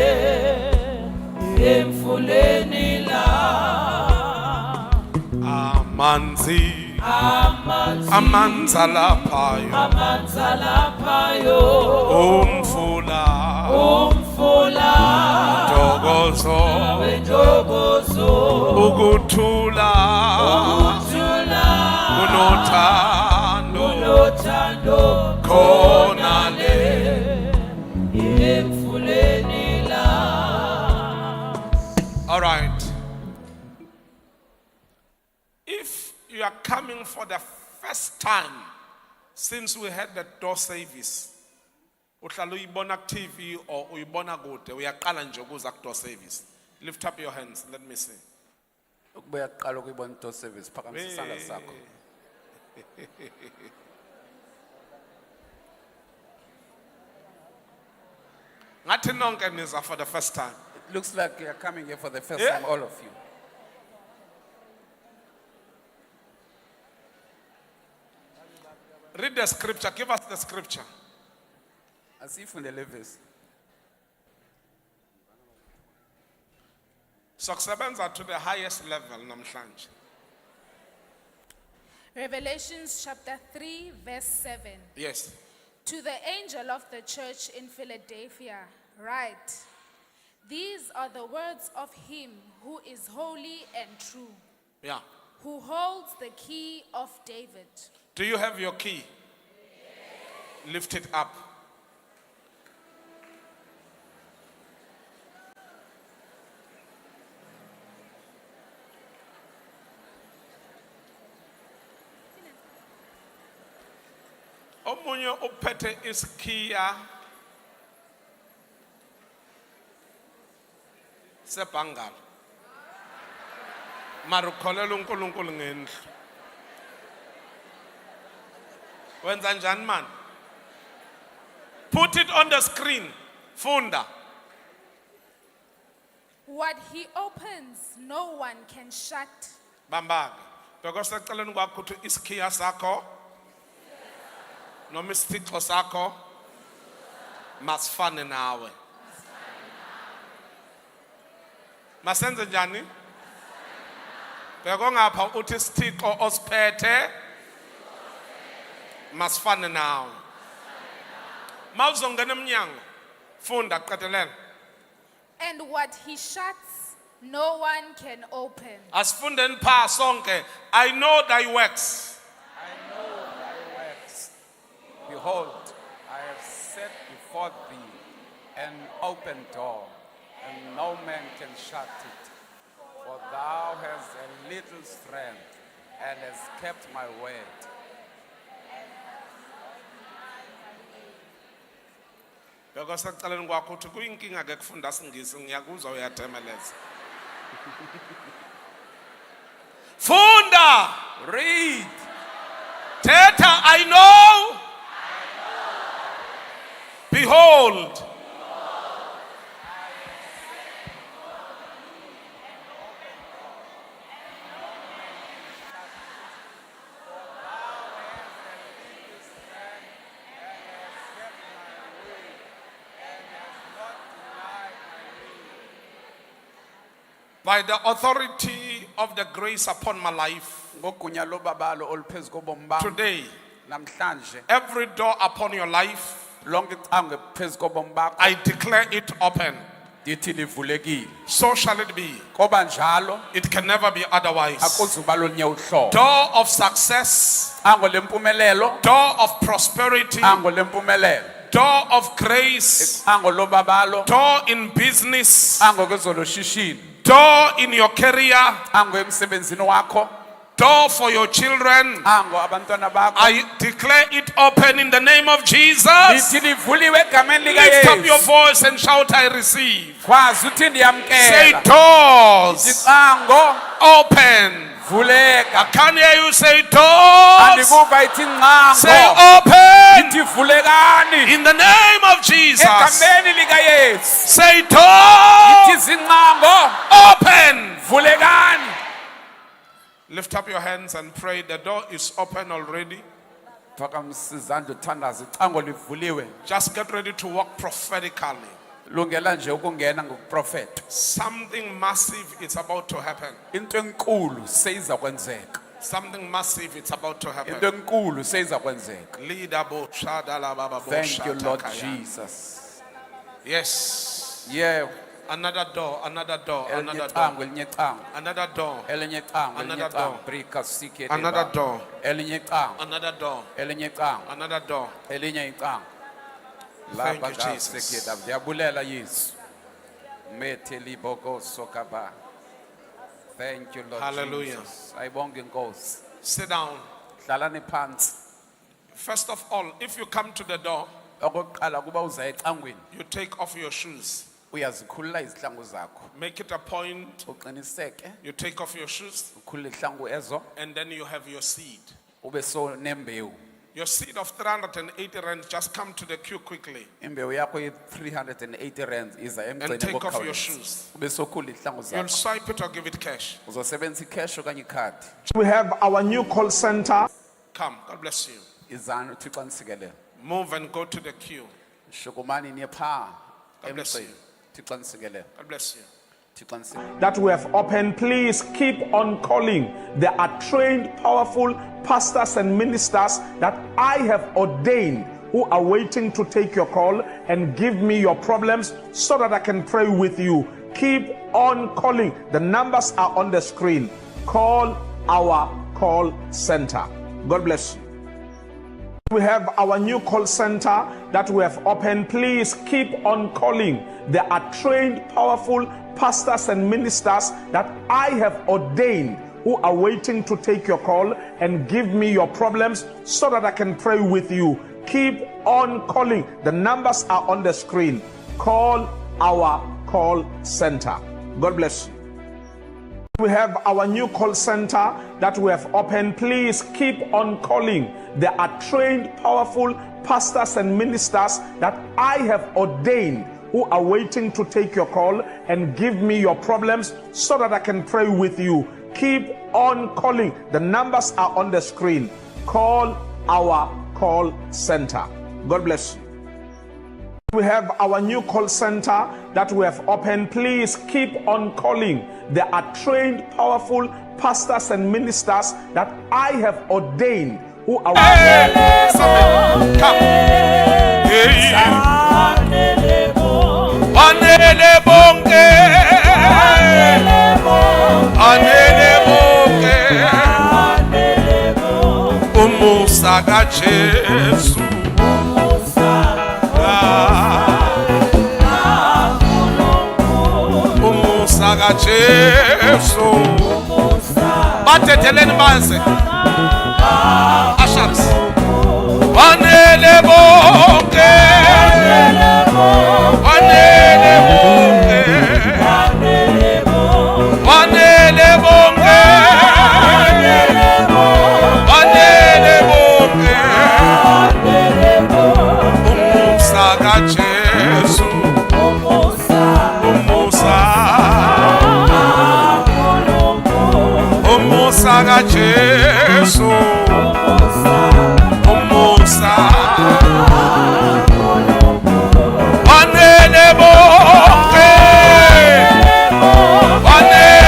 emfuleni la amanza laphayo umfula wentokozo ukuthula kunothando khona le emfuleni la. All right. If you are coming for the first time since we had the door service, uhlala uyibona ku TV or uyibona kude, uyaqala nje ukuza ku door service. Lift up your hands, let me see. Ukubuya kuqala ukuyibona into service phakamisa isandla sakho. Ngathi nonke niza for the first time. It looks like you are coming here for the first time, all of you. Read the scripture, give us the scripture. Asifunde levis. Sokusebenza to the highest level namhlanje. Revelations chapter 3, verse 7. Yes. To the angel of the church in Philadelphia, write, these are the words of him who is holy and true, Yeah. who holds the key of David. Do you have your key? Lift it up. Omunye uphethe isikhiya sebhangala. Mara ukholela uNkulunkulu ngendlu. Wenza njani man? Put it on the screen. Funda. What he opens, no one can shut. Bambaga. Because seceleni kwakho ukuthi isikhiya sakho noma isithixo sakho masifane nawe. Masenze njani? Bheka ngapha uthi isithixo osiphethe masifane nawe. Mawuzongena emnyango funda qedelela. And what he shuts, no one can open. Asifundeni pha sonke. I know thy works. I know thy works. Behold, I have set before thee an open door, and no man can shut it. For thou hast a little strength, and hast kept my word. Because seceleni kwakho uthi kuyinkinga ke kufunda isingisi ngiyakuzwa uyathemeleza. Funda, Read. Teta, I know. Behold. by the authority of the grace upon my life, ngogunya lobabalo oluphezu kobomi bami today, namhlanje every door upon your life, lonke icango phezu kobomi bakho I declare it open. dithi livulekile So shall it be. koba njalo It can never be otherwise. akuzuba lolunye uhlobo Door of success, ango lempumelelo door of prosperity, ango lempumelelo door of grace, ango lobabalo door in business, ango kwezoloshishini door in your career, ango emsebenzini wakho door for your children. ango abantwana bakho I declare it open in the name of Jesus. dithi livuliwe egameni lika Lift up your Yesu voice and shout, I receive. kwazi uthi Say ndiyamkela doors icango open. I vuleka can't hear you say doors. andikuva ithi Say ncango open ithi vulekani in the name of Jesus. egameni lika Yesu Say doors ithi zincango open. vulekani. Lift up your hands and pray. The door is open already. phakamisa izandla uthandaza icango livuliwe Just get ready to walk prophetically. lungela nje ukungena ngokuprofeta Something massive is about to happen. into enkulu seyiza kwenzeka Something massive is about to into happen. enkulu seyiza kwenzeka. Leader bo shadala baba bo Thank you, Lord shatakaya. Jesus. Yes. Yeah, Another door, another door, elinye another icango door, elinye icango another door, elinye icango elinye Another icango door. brika sike another door, elinye icango another door, elinye icango another door. elinye icango. Thank Lapha you, Jesus. ngasekeda ndiyabulela Yesu. Methe liboko sokaba. Thank you, Lord Hallelujah. Jesus. Ayibonge Nkosi. Sit down. Hlalani phansi. First of all, if you come to the door, Okokuqala kuba uza ecangweni you take off your shoes. uyazikhulula izihlangu zakho. Make it a point. Uqiniseke You take off your shoes, ukhulule izihlangu ezo and then you have your seed. ube so nembewu. Your seed of 380 rand, just come to the queue quickly. Imbewu yakho ye380 rands iza And emgcene take off your ngokukhawuleza. shoes. Ube sokhulula izihlangu You'll zakho. swipe it or give it cash. Uzosebenzisa icash okanye ikhadi. We have our new call center. Come. God bless you. Izana uThixo anisikele. Move and go to the queue. Shukumani niye pha. God bless you. Thixo anisikele. God bless you. Thixo anisikele. That we have opened, please keep on calling. There are trained, powerful pastors and ministers that I have ordained who are waiting to take your call and give me your problems so that I can pray with you. Keep on calling. The numbers are on the screen. Call our call center. God bless you. We have our new call center that we have opened. Please keep on calling. There are trained, powerful pastors and ministers that I have ordained who are waiting to take your call and give me your problems so that I can pray with you. Keep on calling. The numbers are on the screen. Call our call center. God bless you. We have our new call center that we have opened. Please keep on calling. There are trained, powerful pastors and ministers that I have ordained who are waiting to take your call and give me your problems so that I can pray with you. Keep on calling. The numbers are on the screen. Call our call center. God bless you. We have our new call center that we have opened. Please keep on calling. There are trained, powerful pastors and ministers that I have ordained who are Somebody, come. Hey. Anele bonke. Anele bonke. Umusa ka Jesu. Umusa ka Jesu. Bathetheleni banse. Ashams. Anele bonke. Anele bonke. Anele bonke. Anele bonke. Umusa ka Jesu. Umusa. Umusa ka Jesu. Umusa. Anele bonke. Anele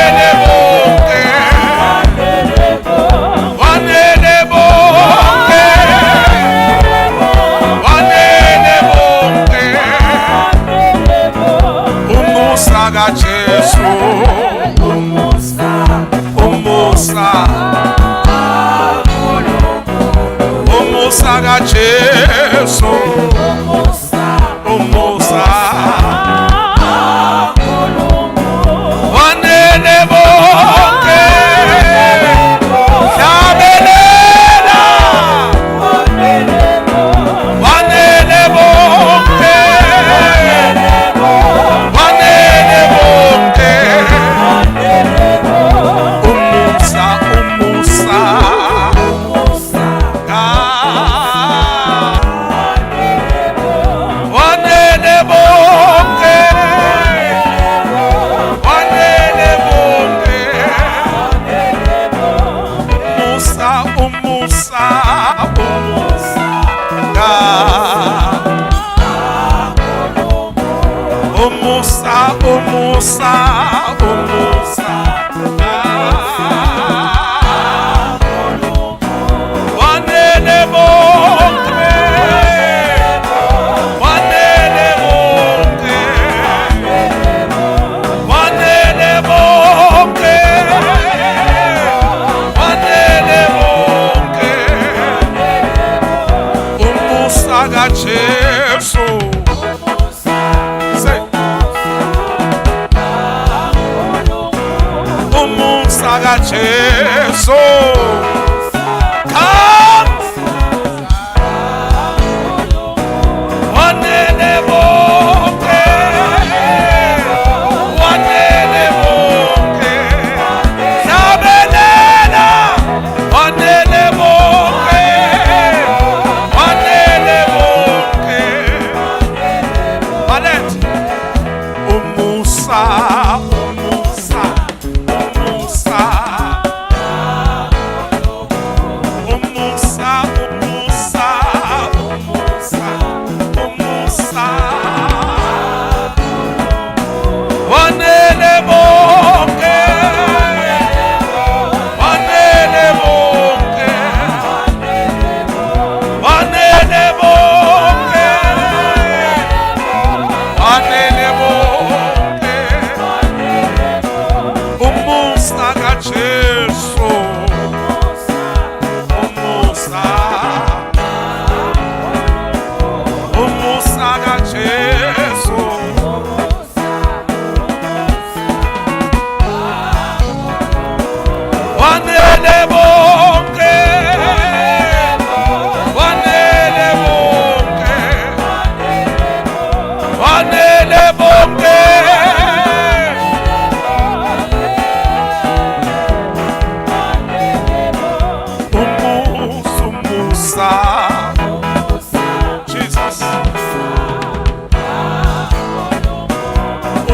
Jesu umusa wanene bonke yabelela wanene bonke wanene bonke umusa umusa wanene bonke wanene bonke umusa umusa umusa umusa umusa umusa wanene bonke wanene bonke wanene bonke wanene bonke umusa kaJesu Say. umusa kaJesu come wanene bonke wanene bonke yabelela wanene bonke wanene bonke Valet umusa umusa umusa umusa umusa umusa umusa wanene bonke wanene bonke wanene bonke wanene bonke umusa kaJesu umusa umusa kaJesu wanene bonke wanene bonke wanene bonke umusa umusa Jesus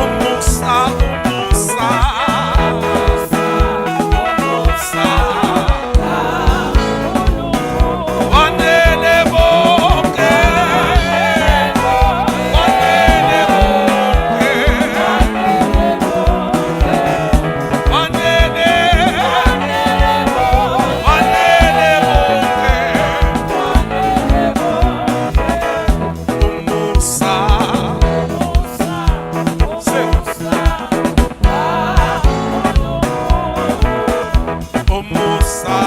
umusa umusa umusa wanene bonke wanene bonke wanene wanene bonke umusa Say. umusa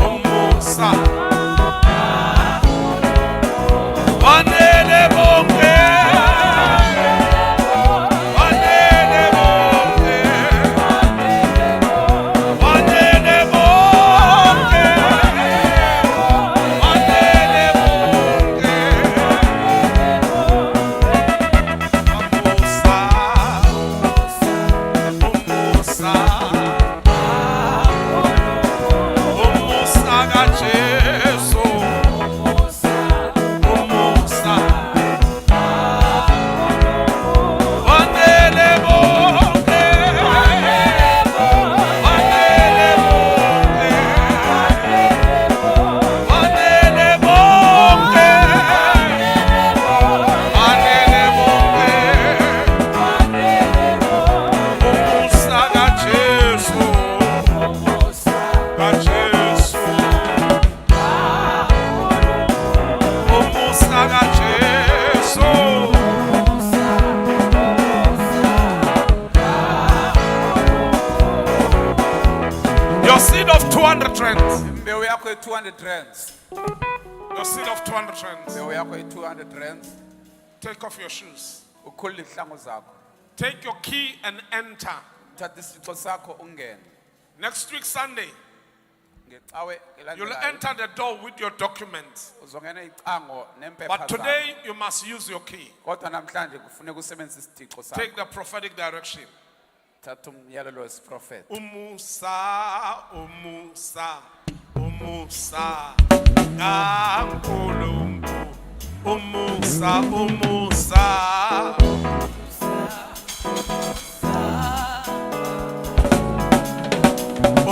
umusa wanene bonke wanene bonke wanene bonke wanene bonke umusa umusa umusa kaJesu umusa wanene bonke wanene bonke wanene bonke wanene bonke umusa kaJesu kaJesu umusa kaJesu your seed of 200 trends Imbewu yakho 200 rands Your seed of 200 rands. imbewu yakho yi-200 rands. Take off your shoes. Ukhulule izihlangu zakho. Take your key and enter. Thatha isitho sakho ungene. Next week, Sunday, Ngecawe you'll elandelayo, enter the door with your documents. uzongena icango nempepha But zakho. today, you must use your key. Kodwa namhlanje kufuneka usebenzise isitixo sakho. Take the prophetic direction. Thatha umyalelo wesiprofeti. Umusa, umusa, umusa, kaNkulunkulu. Umusa, umusa.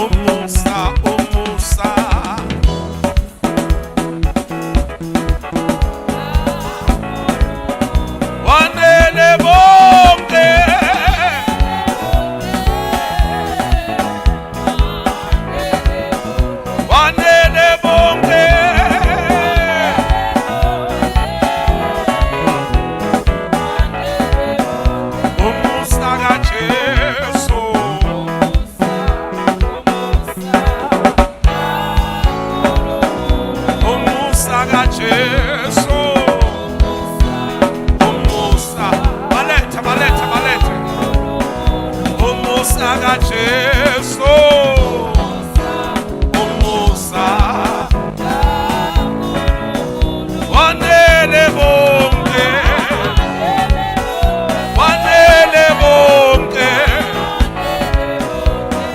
Umusa, umusa. Wanele bonke. Wanele bonke. Umusa kaJesu. Umusa kaJesu. Umusa. Balete, balete, balete. Umusa kaJesu. Umusa. Wanele bonke. Wanele bonke.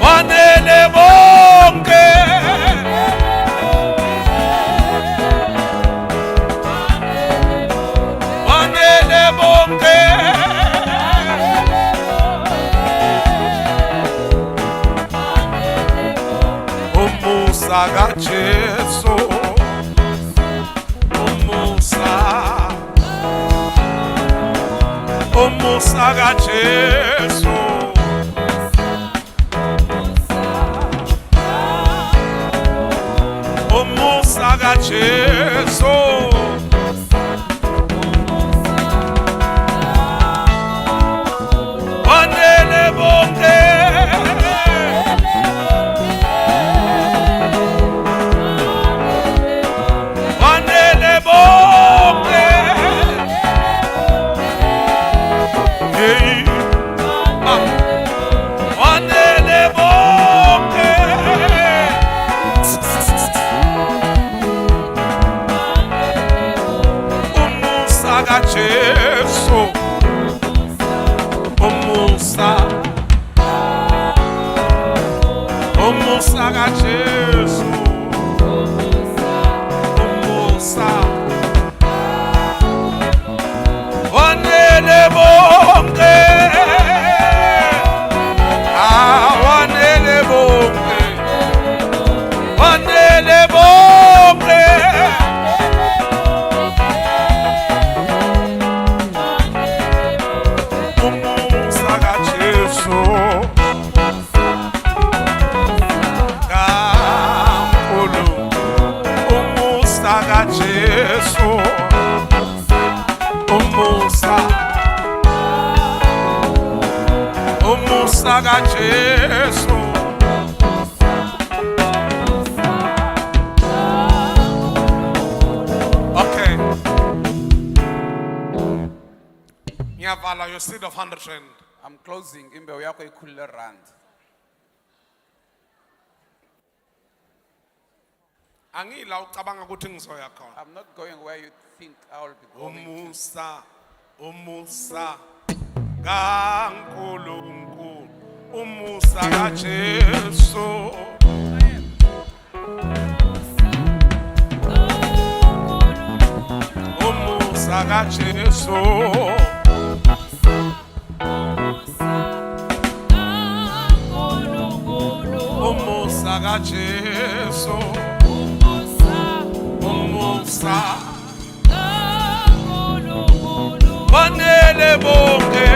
Wanele bonke. Wanele bonke. Umusa kaJesu. Umusa. Umusa kaJesu. Umusa kaJesu. Wanele bonke. Wanele bonke. Hey. Ah. Wanele bonke. Umusa kaJesu. Umusa. Umusa kaJesu. Umusa. Wanele bonke. Ah, wanele bonke. Wanele bonke. Umusa kaJesu. Kankulunkulu. Umusa kaJesu. Umusa. Umusa kaJesu. Okay. Ngiyavala your seed of 100 rand. I'm closing imbewu yakho ikhulule rand. Angila ucabanga ukuthi ngizoya khona. I'm not going where you think I will be going. Umusa, umusa, kaNkulunkulu. Umusa kaJesu. Umusa kaJesu. Umusa kaJesu. Umusa. Wanele bonke.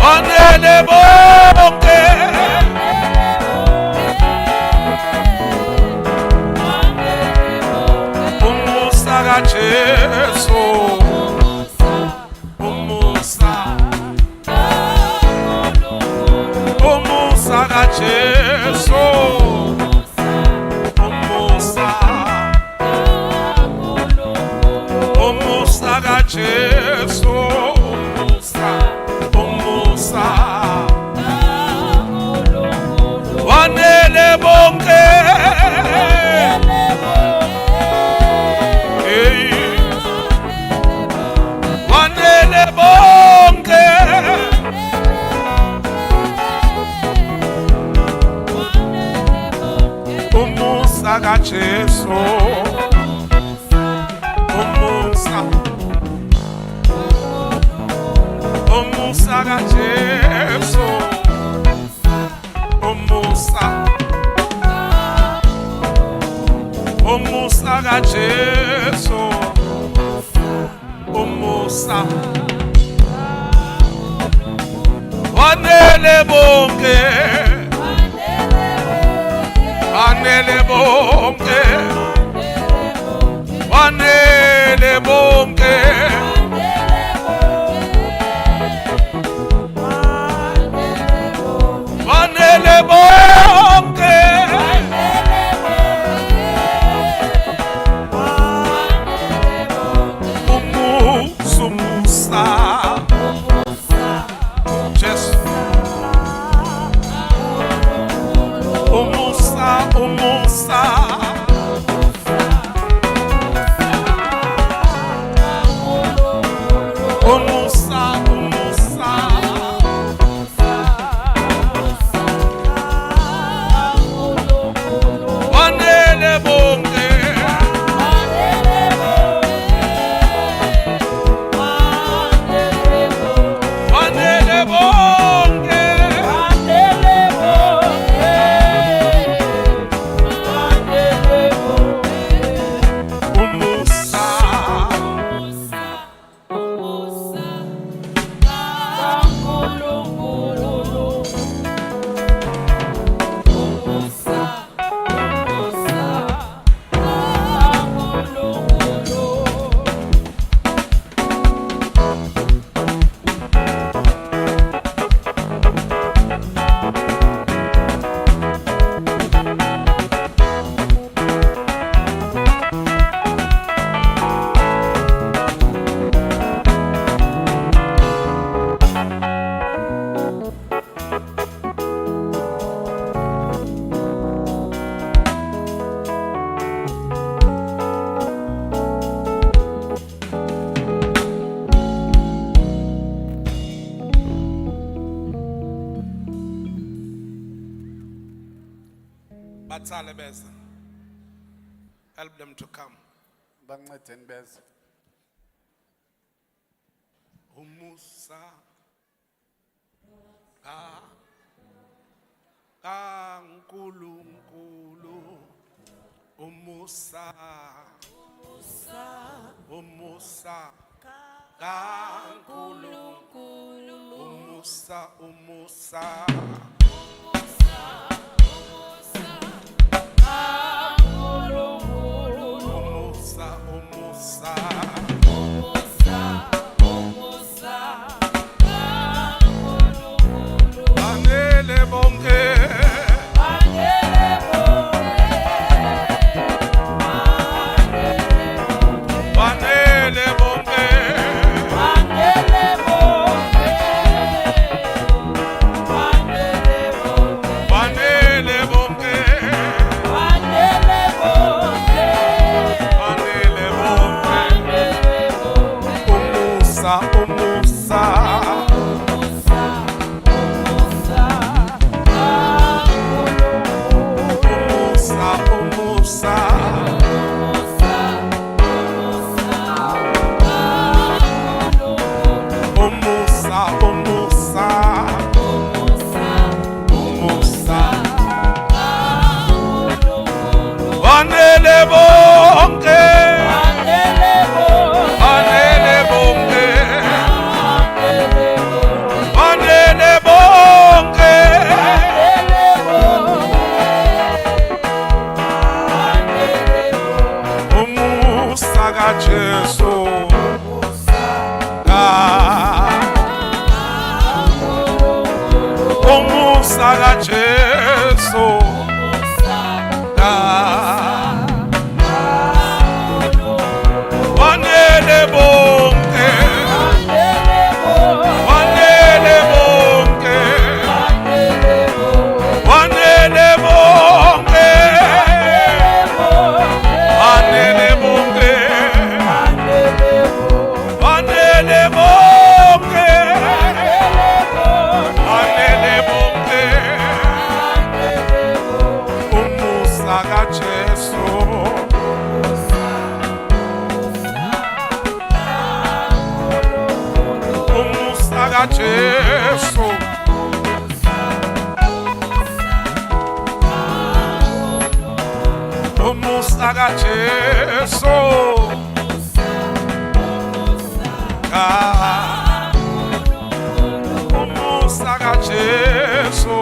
Wanele bonke. Umusa kaJesu. Umusa. Umusa. Jesu, umusa, wanele bonke, wanele bonke, umusa ka Jesu, umusa. Umusa ka Jesu, umusa, umusa ka Jesu, umusa, wanele bonke, wanele bonke, wanele bonke. Wanele bonke, umusa, Jesu, umusa, umusa, umusa, umusa. Wanele bonke, wanele bonke, umusa, bathale beza. Help them to come. Bancedeni beze. Umusa, kaNkulunkulu, umusa, umusa, kaNkulunkulu, umusa, umusa. Wanele bonke, wanele bonke, wanele bonke, wanele bonke, umusa, umusa. Wanele bonke, wanele bonke. Jesu. Umusa ka Jesu. Umusa ka Jesu.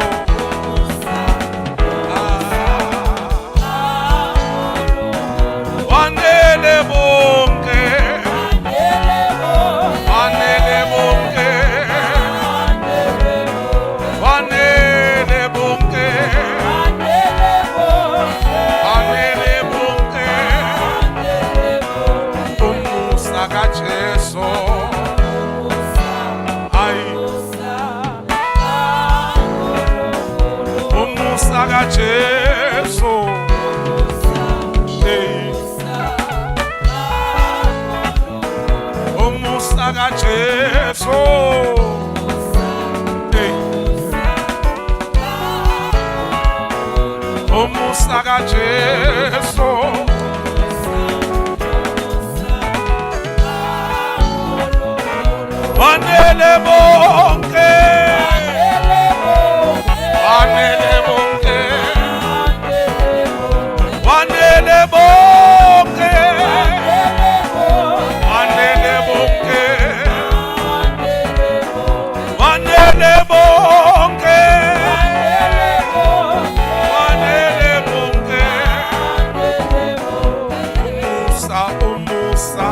Wanele bonke. Wanele bonke. Wanele bonke. Wanele bonke. Umusa ka Jesu. Ay. Umusa ka Jesu. Hey. Umusa ka Jesu. Hey. Umusa ka Jesu. Wanele bonke. Wanele bonke. Wanele bonke. Wanele bonke. Wanele bonke. Wanele bonke. Umusa, umusa.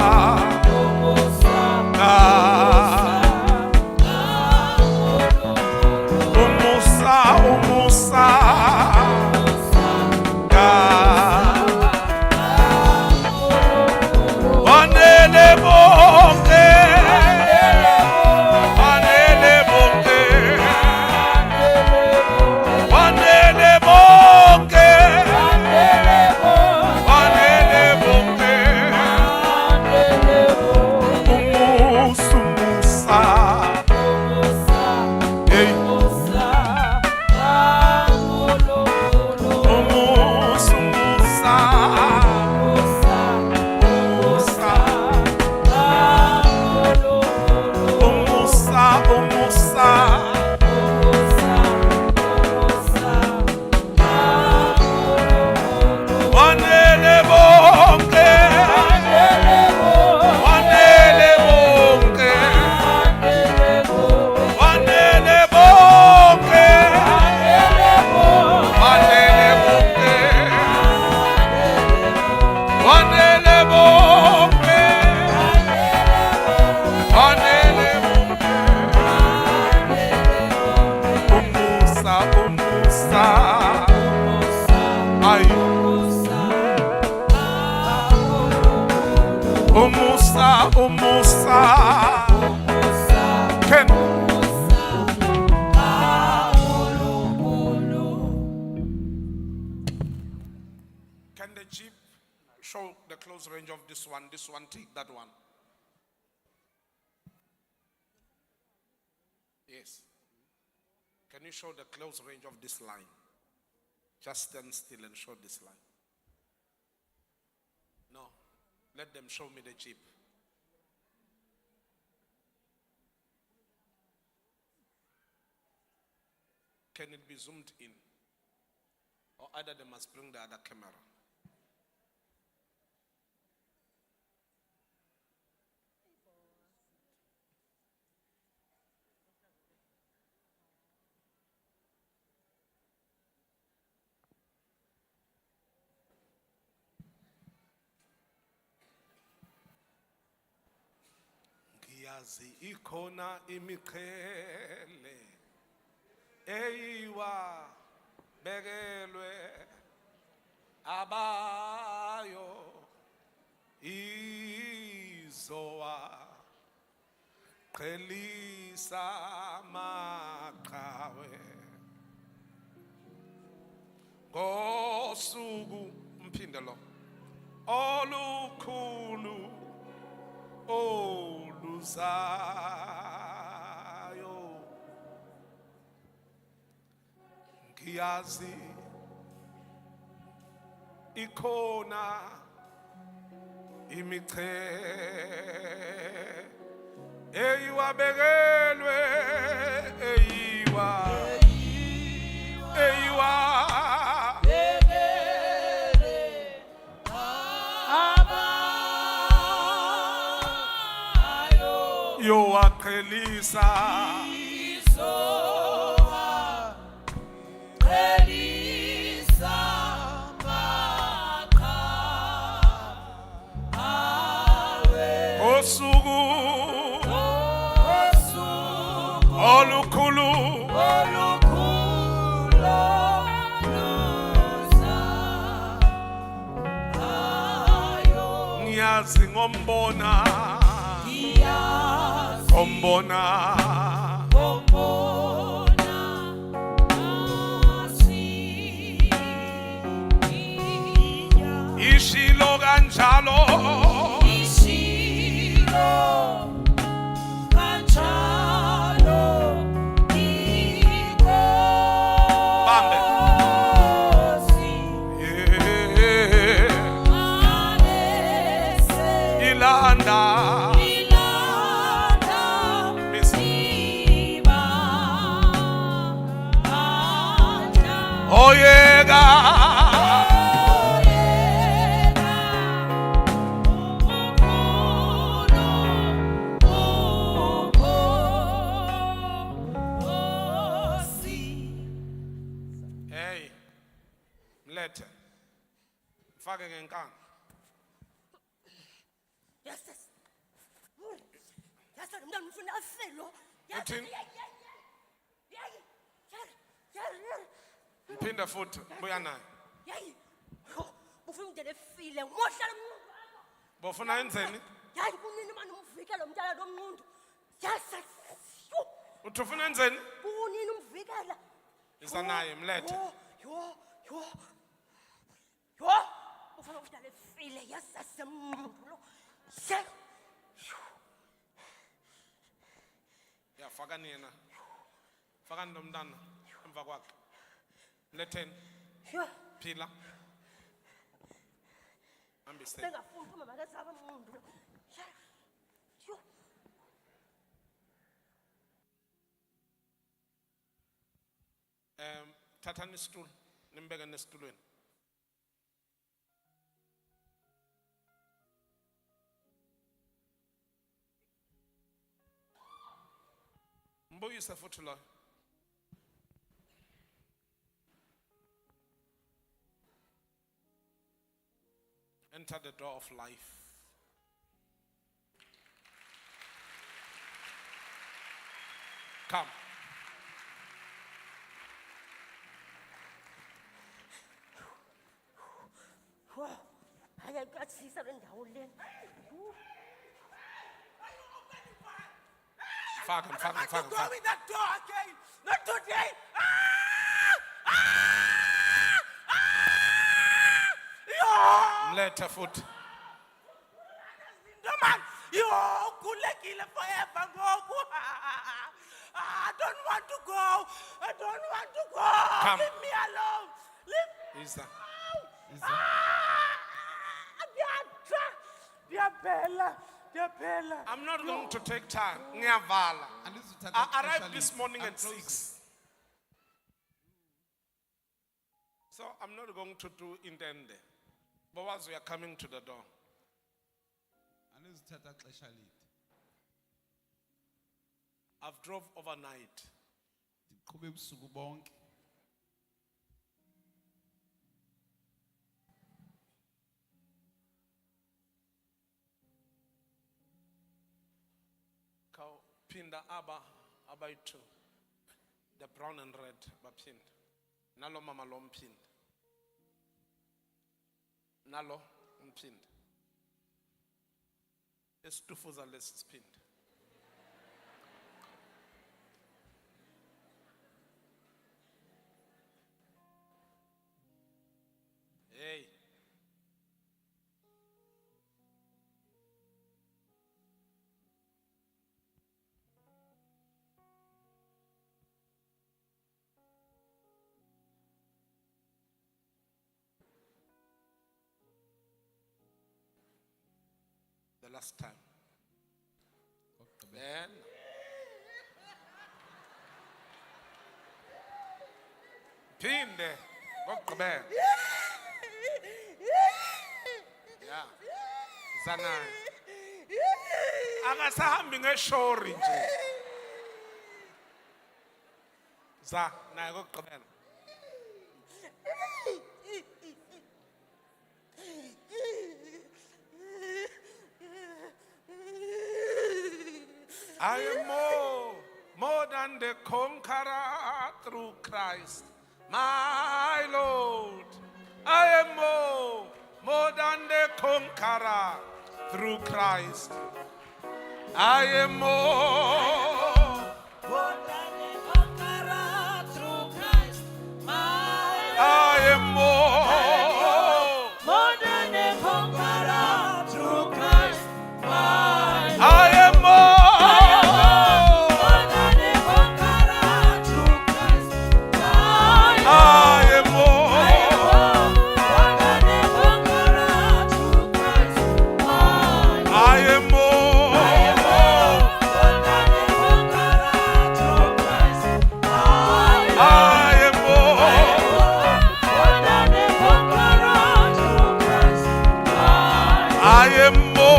Umusa, umusa. Wanele bonke. Wanele bonke. Wanele bonke. Wanele bonke. Umusa, umusa. Hey. Umusa, umusa. Umusa, umusa. Wanele bonke. Wanele bonke. Wanele bonke. Wanele bonke. Wanele bonke. Wanele bonke. Umusa, umusa. Ay. Umusa, umusa. Ken. Can the jeep show the close range of this one? This one, take that one. Yes. Can you show the close range of this line? Just stand still and show this line. No. Let them show me the jeep. Can it be zoomed in? Or either they must bring the other camera. Ngiyazi ikhona imiqhele eyiwa bekelwe abayo izowa qhelisa maqhawe ngosuku umphinde lo olukhulu oluzayo ngiyazi ikhona imiqhe eyiwabekelwe Yoaqhelisa. Osuku olukhulu ngiyazi ngombona ishilo kanjalo bambe ilanda oyega hey mlethe mfake ngenkani Yes, yes. Yes, umntwana ufuna afelo. uthini mphinde futhi buya naye Yayi. Ufuna umntwana efile. Umohlala umuntu wakho. bofuna enzeni Yayi kunini manje umvikela umntwana lomnqundu. Yes. uthi ufuna enzeni Kunini umvikela? isa naye mlethe Yo. Ufuna umntwana efile. Yes, asembulo. Yes. ya fakani yena fakani nomntana emva kwakhe mletheni Yo. phila hambise Sengafuni uma makasaba umnqundu. Yes. Yo. thathani isitulo nimbeke nesitulweni mbuyise futhi lo enter the door of life come Ayakathisa le ndawo lena. faka Go in that door again. Not today. mlethe futhi No man. Yo, kulekile forever ngoku. I don't want to go. Come. Leave me alone. Leave isa Diabella. I'm not going to take time ngiyavala I arrived this morning at 6 so I'm not going to do intende but once we are coming to the door Anizithatha xesha lide. I've drove overnight Ndiqhube ebusuku bonke. Pinda abayi-2 the brown and red baphinda nalo mama lo mphinda nalo mphinda esitufuza lesi siphinda hey the last time. Then Pinde kokugqibela. Yeah. Zana. Akasahambi ngeshori nje. Za naye kokugqibela. I am more than the conqueror through Christ, my Lord. I am more than the conqueror through Christ. I am more than a conqueror through Christ. I am more Than a conqueror through Christ. I am more Than a conqueror through Christ. I am more Than a conqueror through Christ. I am more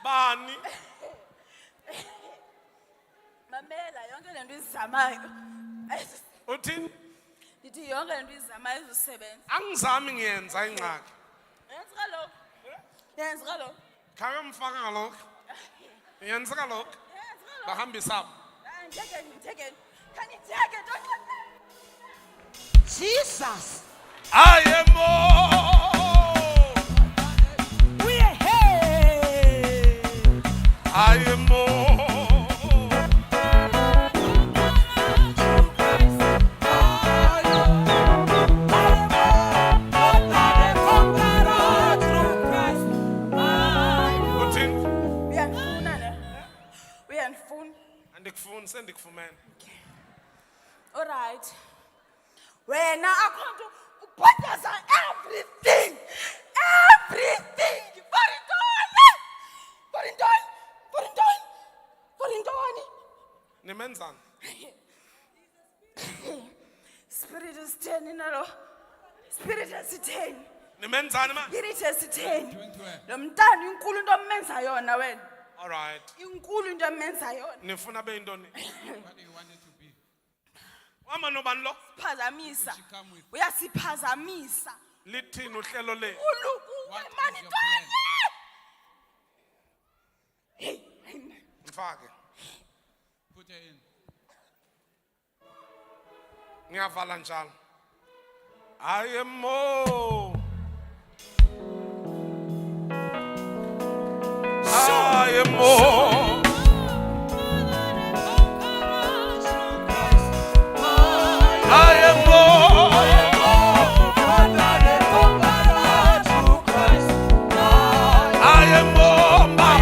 Bani. Mamela yonke lento izamayo. Uthini? Ndithi yonke lento izamayo izosebenza. Angizami ngiyenza ingxaki. Yenza kaloko. Yenza kaloko. Khake mfaka ngalokho. Ngiyenza kalokho. Yenza kaloko. Bahambisa. Ngitheke. Can you take it? Jesus. I am more. We are here. I am more. Sendikufumene. All right. When I come to put us on everything. Put it on. Nimenzani? Spirit is 10 in a Spirit is 10. Nimenzani ma? Spirit is 10. Lo mntana inkulu into amenza yona wena. All right. Inkulu into amenza yona. Nifuna be intoni? What do you want it to be? Wama nobani lo? Phazamisa. Uyasiphazamisa. Lithini uhlelo le? What is your plan? Hey, mfake. Put her in. Ngiyavala njalo. I am more. I am more. I am more. I am more. I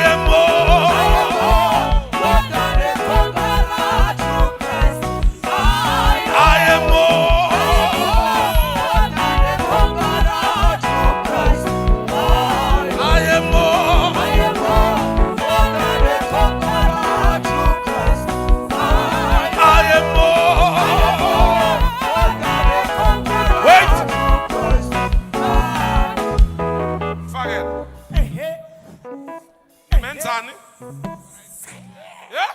am more. I am more. I am more. I am more. I am more. Wait. Forget. Nimenzani? Yeah?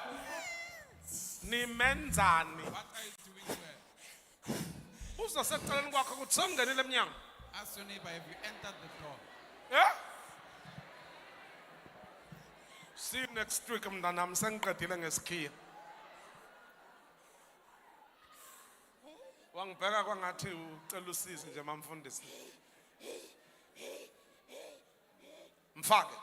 Nimenzani? What are you doing well? Uzaseceleni kwakho ukuthi songenile emnyango. Ask your neighbor, have you entered the door? Yeah? See you next week mntanami sengiqedile ngesikhiya. Wangibheka kwangathi ucela usizo nje mamfundisi. Mfake.